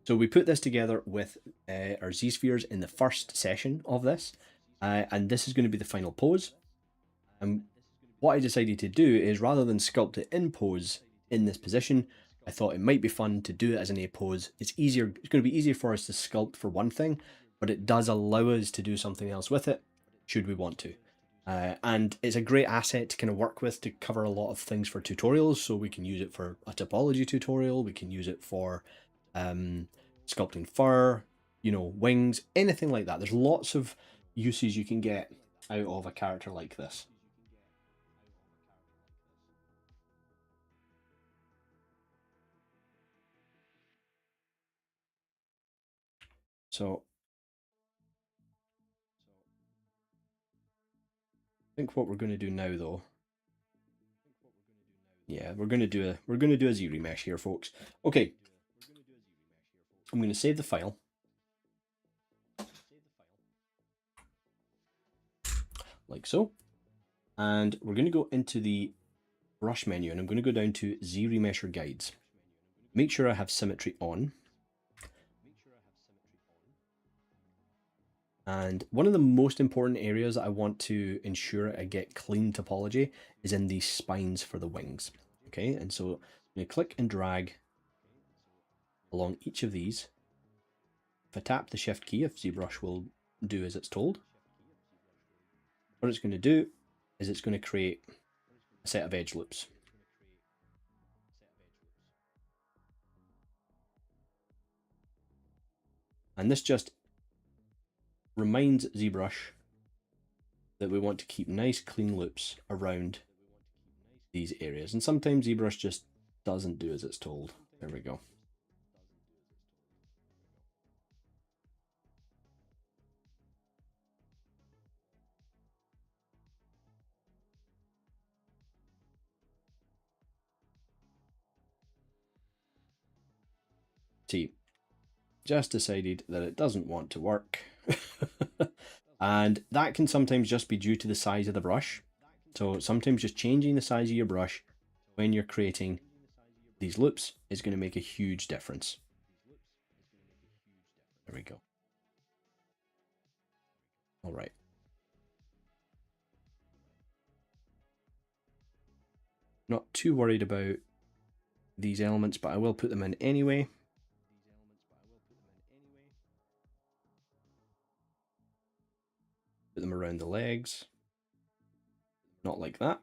So we put this together with our Z-spheres in the first session of this, and this is going to be the final pose. And what I decided to do is, rather than sculpt it in pose in this position, I thought it might be fun to do it as an A pose. It's easier. It's going to be easier for us to sculpt for one thing, but it does allow us to do something else with it, should we want to. And it's a great asset to kind of work with to cover a lot of things for tutorials. So we can use it for a topology tutorial. We can use it for sculpting fur, wings, anything like that. There's lots of uses you can get out of a character like this. So I think what we're going to do now, though, yeah, we're going to do a Z remesh here, folks. Okay, I'm going to save the file. Like so. And we're going to go into the brush menu, and I'm going to go down to Z remesher guides. Make sure I have symmetry on. And one of the most important areas that I want to ensure I get clean topology is in these spines for the wings. Okay, and so I'm going to click and drag along each of these. If I tap the shift key, if Zbrush will do as it's told, what it's going to do is it's going to create a set of edge loops. And this just reminds Zbrush that we want to keep nice clean loops around these areas. And sometimes Zbrush just doesn't do as it's told. There we go. See, just decided that it doesn't want to work. And that can sometimes just be due to the size of the brush. So sometimes just changing the size of your brush when you're creating these loops is going to make a huge difference. we go. All right. Not too worried about these elements, but I will put them in anyway. Put them around the legs. Not like that.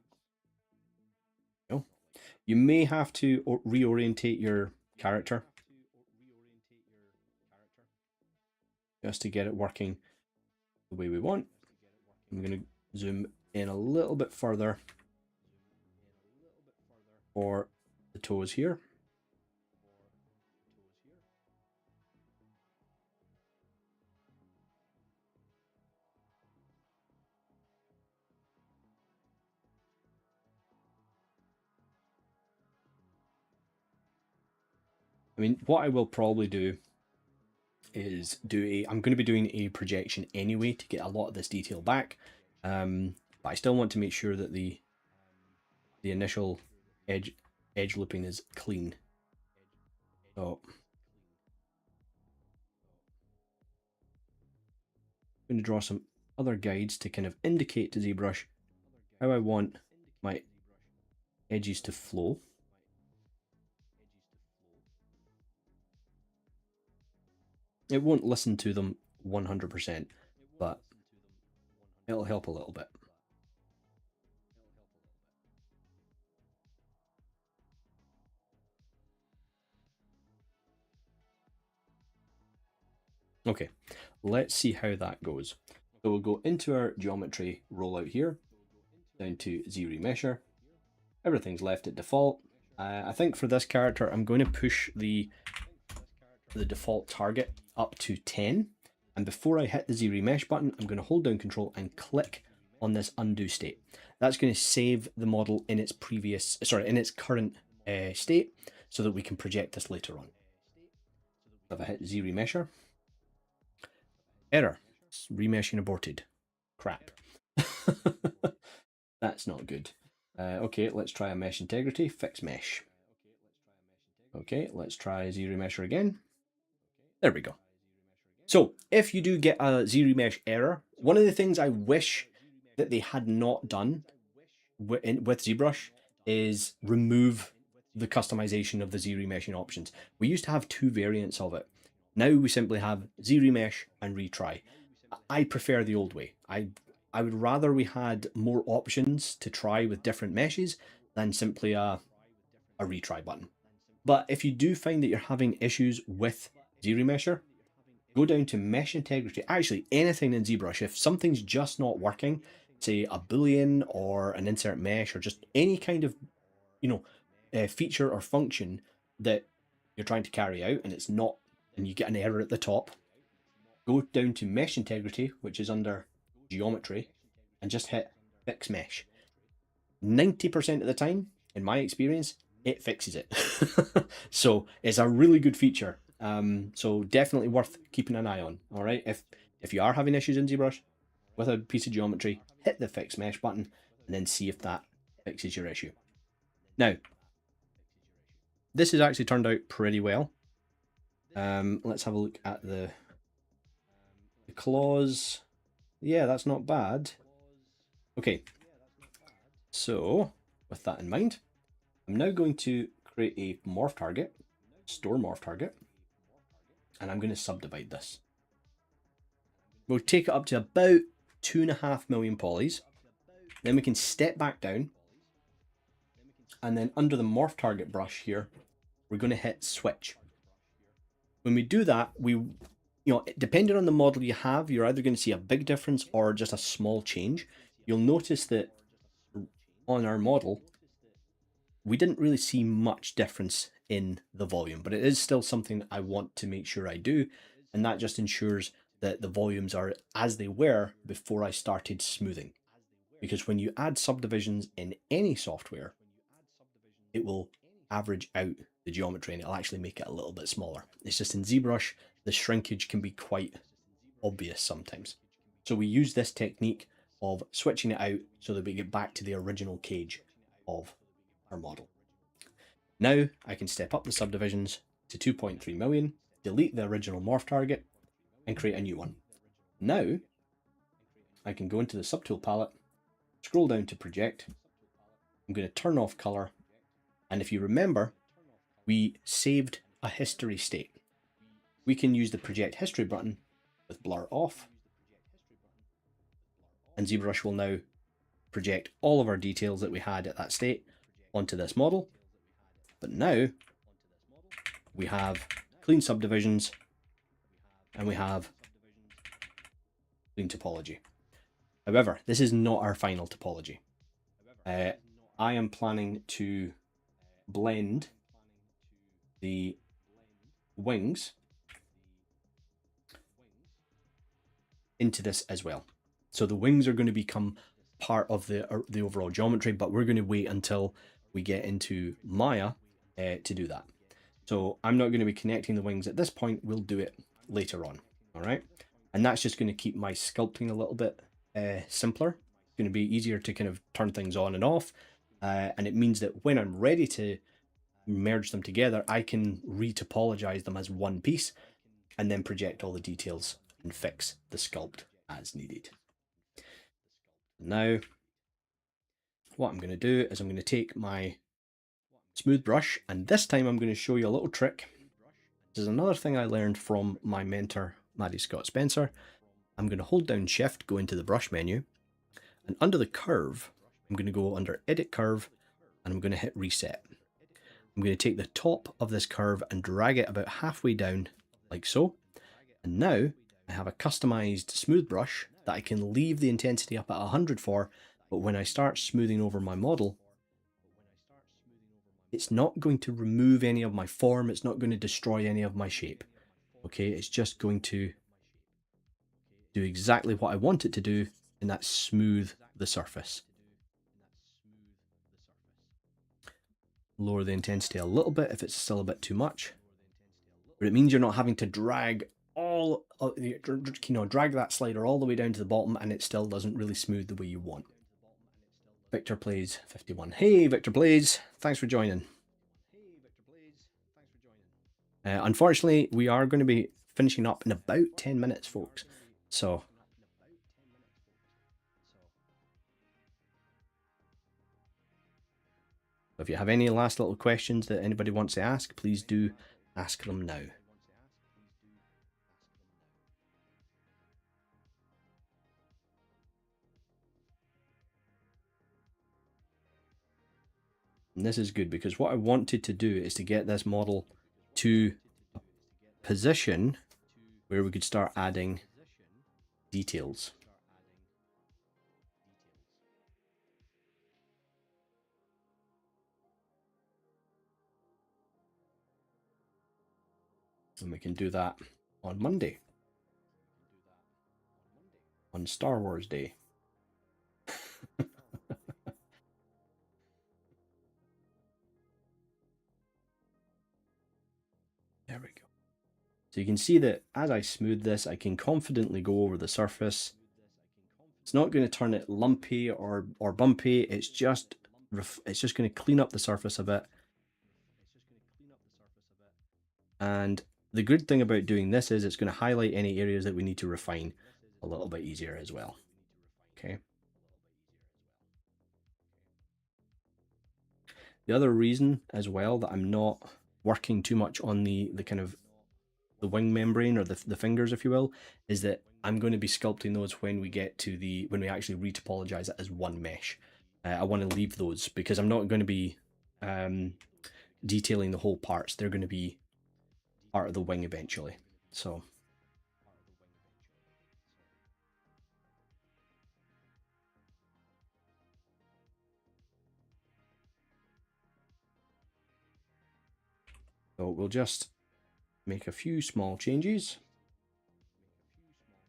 No. You may have to reorientate your character just to get it working the way we want. I'm going to zoom in a little bit further for the toes here. I mean, what I will probably do is I'm going to be doing a projection anyway to get a lot of this detail back. But I still want to make sure that the initial edge looping is clean. So I'm going to draw some other guides to kind of indicate to ZBrush how I want my edges to flow. It won't listen to them 100%, but it'll help a little bit. Okay, let's see how that goes. So we'll go into our geometry rollout here, down to Z-Remesher. Everything's left at default. I think for this character, I'm going to push the default target up to 10. And before I hit the Z-Remesh button, I'm going to hold down Control and click on this undo state. That's going to save the model in its current state so that we can project this later on. If I hit Z-Remesher, error, remeshing aborted. Crap. That's not good. Okay, let's try a mesh integrity, fix mesh. Okay, let's try Z-Remesher again. There we go. So if you do get a Z-Remesh error, one of the things I wish that they had not done with ZBrush is remove the customization of the Z-Remeshing options. We used to have two variants of it. Now we simply have Z-Remesh and retry. I prefer the old way. I would rather we had more options to try with different meshes than simply a retry button. But if you do find that you're having issues with Z-Remesher, go down to mesh integrity. Actually, anything in ZBrush, if something's just not working, say a boolean or an insert mesh or just any kind of, feature or function that you're trying to carry out and it's not, and you get an error at the top, go down to mesh integrity, which is under geometry, and just hit fix mesh. 90% of the time, in my experience, it fixes it. So it's a really good feature. So definitely worth keeping an eye on. All right, if you are having issues in ZBrush with a piece of geometry, hit the fix mesh button and then see if that fixes your issue. Now, this has actually turned out pretty well. Let's have a look at the claws. Yeah, that's not bad. Okay, so with that in mind, I'm now going to create a morph target, store morph target, and I'm going to subdivide this. We'll take it up to about 2.5 million polys. Then we can step back down, and then under the morph target brush here, we're going to hit switch. When we do that, depending on the model you have, you're either going to see a big difference or just a small change. You'll notice that on our model, we didn't really see much difference in the volume, but it is still something I want to make sure I do, and that just ensures that the volumes are as they were before I started smoothing. Because when you add subdivisions in any software, it will average out the geometry and it'll actually make it a little bit smaller. It's just in ZBrush, the shrinkage can be quite obvious sometimes. So we use this technique of switching it out so that we get back to the original cage of our model. Now I can step up the subdivisions to 2.3 million, delete the original morph target, and create a new one. Now, I can go into the subtool palette, scroll down to project. I'm going to turn off color. And if you remember, we saved a history state. We can use the project history button with blur off. And Zbrush will now project all of our details that we had at that state onto this model. But now we have clean subdivisions and we have clean topology. However, this is not our final topology. I am planning to blend the wings into this as well. So the wings are going to become part of the overall geometry, but we're going to wait until we get into Maya to do that. So I'm not going to be connecting the wings at this point. We'll do it later on. All right. And that's just going to keep my sculpting a little bit simpler. It's going to be easier to kind of turn things on and off. And it means that when I'm ready to merge them together, I can retopologize them as one piece and then project all the details and fix the sculpt as needed. Now, what I'm going to do is I'm going to take my smooth brush, and this time I'm going to show you a little trick. This is another thing I learned from my mentor, Maddie Scott Spencer. I'm going to hold down Shift, go into the brush menu, and under the curve, I'm going to go under Edit Curve, and I'm going to hit Reset. I'm going to take the top of this curve and drag it about halfway down, like so. And now I have a customized smooth brush that I can leave the intensity up at 100 for, but when I start smoothing over my model, it's not going to remove any of my form. It's not going to destroy any of my shape. Okay, it's just going to do exactly what I want it to do, and that's smooth the surface. Lower the intensity a little bit if it's still a bit too much, but it means you're not having to drag drag that slider all the way down to the bottom, and it still doesn't really smooth the way you want. Victor Plays 51. Hey, Victor Plays. Thanks for joining. Unfortunately, we are going to be finishing up in about 10 minutes, folks. So if you have any last little questions that anybody wants to ask, please do ask them now. And this is good because what I wanted to do is to get this model to a position where we could start adding details. And we can do that on Monday, on Star Wars Day. There we go. So you can see that as I smooth this, I can confidently go over the surface. It's not going to turn it lumpy or bumpy. It's just going to clean up the surface a bit. And the good thing about doing this is it's going to highlight any areas that we need to refine a little bit easier as well. Okay. The other reason as well that I'm not working too much on the kind of the wing membrane or the fingers, if you will, is that I'm going to be sculpting those when we get to when we actually retopologize it as one mesh. I want to leave those because I'm not going to be detailing the whole parts. They're going to be part of the wing eventually. So we'll just make a few small changes.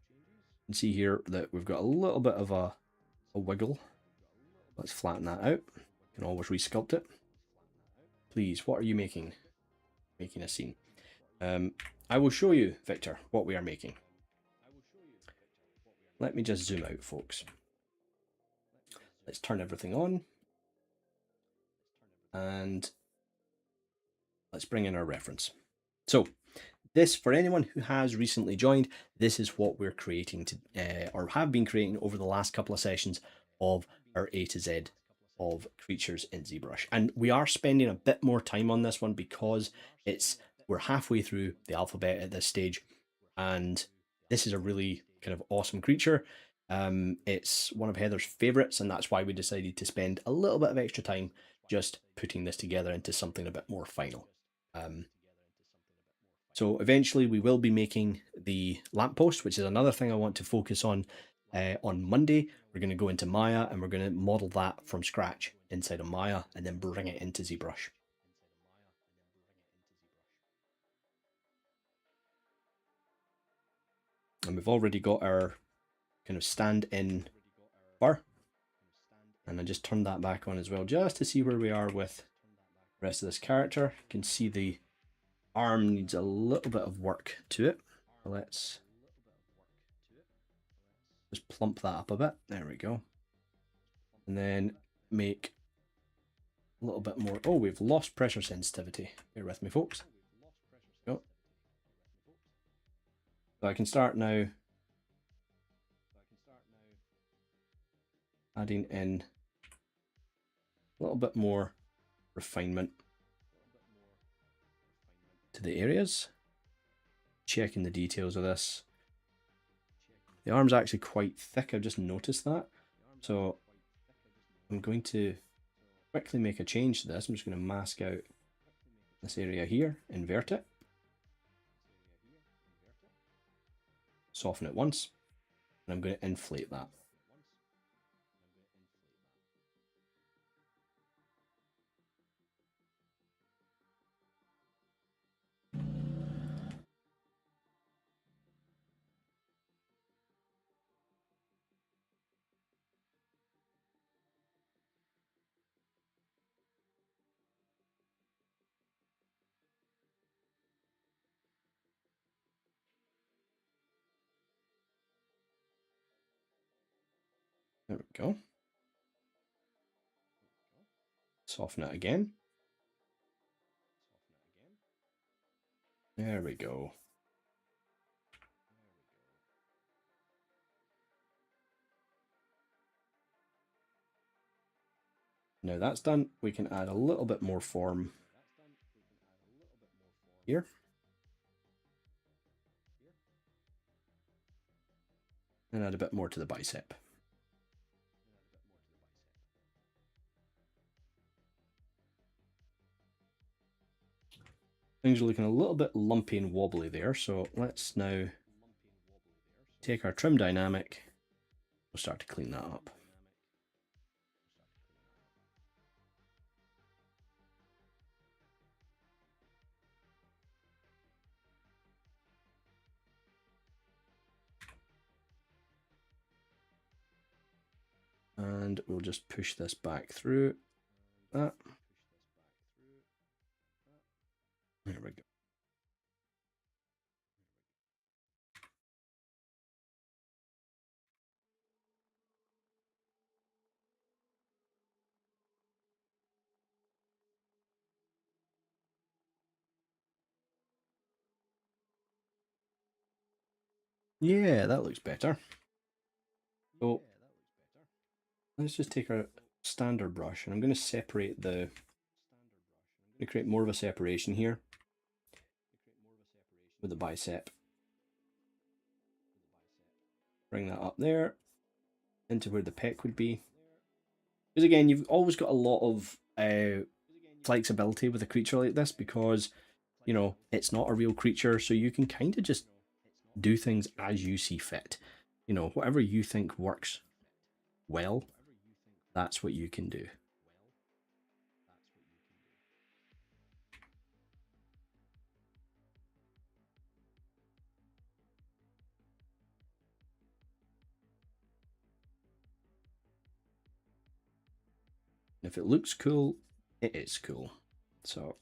You can see here that we've got a little bit of a wiggle. Let's flatten that out. You can always resculpt it. Please, what are you making? Making a scene. I will show you, Victor, what we are making. Let me just zoom out, folks. Let's turn everything on. And let's bring in our reference. So this, for anyone who has recently joined, this is what we're creating or have been creating over the last couple of sessions of our A to Z of creatures in ZBrush. And we are spending a bit more time on this one because we're halfway through the alphabet at this stage, and this is a really kind of awesome creature. It's one of Heather's favorites, and that's why we decided to spend a little bit of extra time just putting this together into something a bit more final. So eventually we will be making the lamppost, which is another thing I want to focus on Monday. We're going to go into Maya and we're going to model that from scratch inside of Maya and then bring it into ZBrush. And we've already got our kind of stand-in bar. And I just turned that back on as well, just to see where we are with the rest of this character. You can see the arm needs a little bit of work to it. Let's just plump that up a bit. There we go. And then make a little bit more. Oh, we've lost pressure sensitivity. Bear with me, folks. Go. So I can start now adding in a little bit more refinement to the areas. Checking the details of this. The arm's actually quite thick, I've just noticed that. So I'm going to quickly make a change to this. I'm just going to mask out this area here, invert it, soften it once, and I'm going to inflate that. There we go. Soften it again. There we go. Now that's done, we can add a little bit more form here. And add a bit more to the bicep. Things are looking a little bit lumpy and wobbly there, so let's now take our trim dynamic. We'll start to clean that up. And we'll just push this back through that. There we go. Yeah, that looks better. So let's just take our standard brush and I'm going to separate I'm going to create more of a separation here with the bicep. Bring that up there into where the pec would be. Because again, you've always got a lot of flexibility with a creature like this because, you know, it's not a real creature, so you can kind of just do things as you see fit. You know, whatever you think works well, that's what you can do. If it looks cool, it is cool. So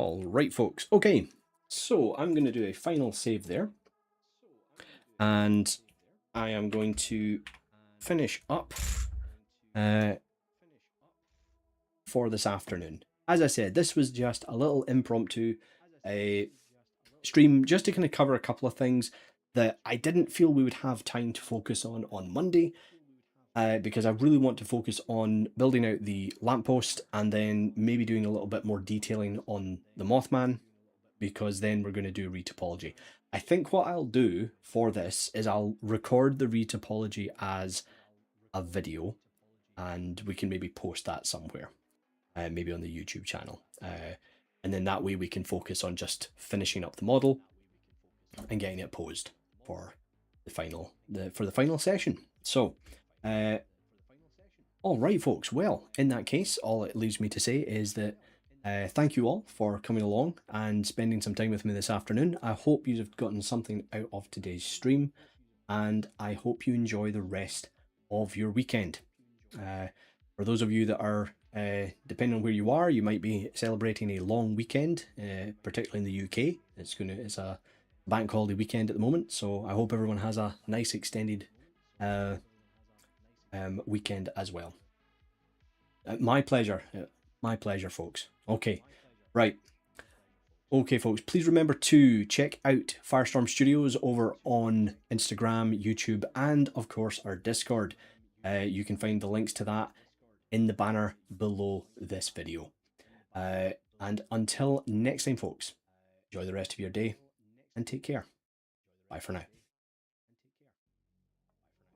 All right, folks. Okay, so I'm going to do a final save there. And I am going to finish up for this afternoon. As I said, this was just a little impromptu stream just to kind of cover a couple of things that I didn't feel we would have time to focus on Monday. Because I really want to focus on building out the lamppost and then maybe doing a little bit more detailing on the Mothman, because then we're going to do retopology. I think what I'll do for this is I'll record the retopology as a video and we can maybe post that somewhere, maybe on the YouTube channel. And then that way we can focus on just finishing up the model and getting it posed for the final session. So, all right, folks. Well, in that case, all it leaves me to say is that thank you all for coming along and spending some time with me this afternoon. I hope you've gotten something out of today's stream, and I hope you enjoy the rest of your weekend. For those of you that are, depending on where you are, you might be celebrating a long weekend, particularly in the UK. It's a bank holiday weekend at the moment, so I hope everyone has a nice extended weekend as well. My pleasure, folks. Okay, right. Okay, folks, please remember to check out Firestorm Studios over on Instagram, YouTube, and of course our Discord. You can find the links to that in the banner below this video. And until next time, folks, enjoy the rest of your day and take care. Bye for now.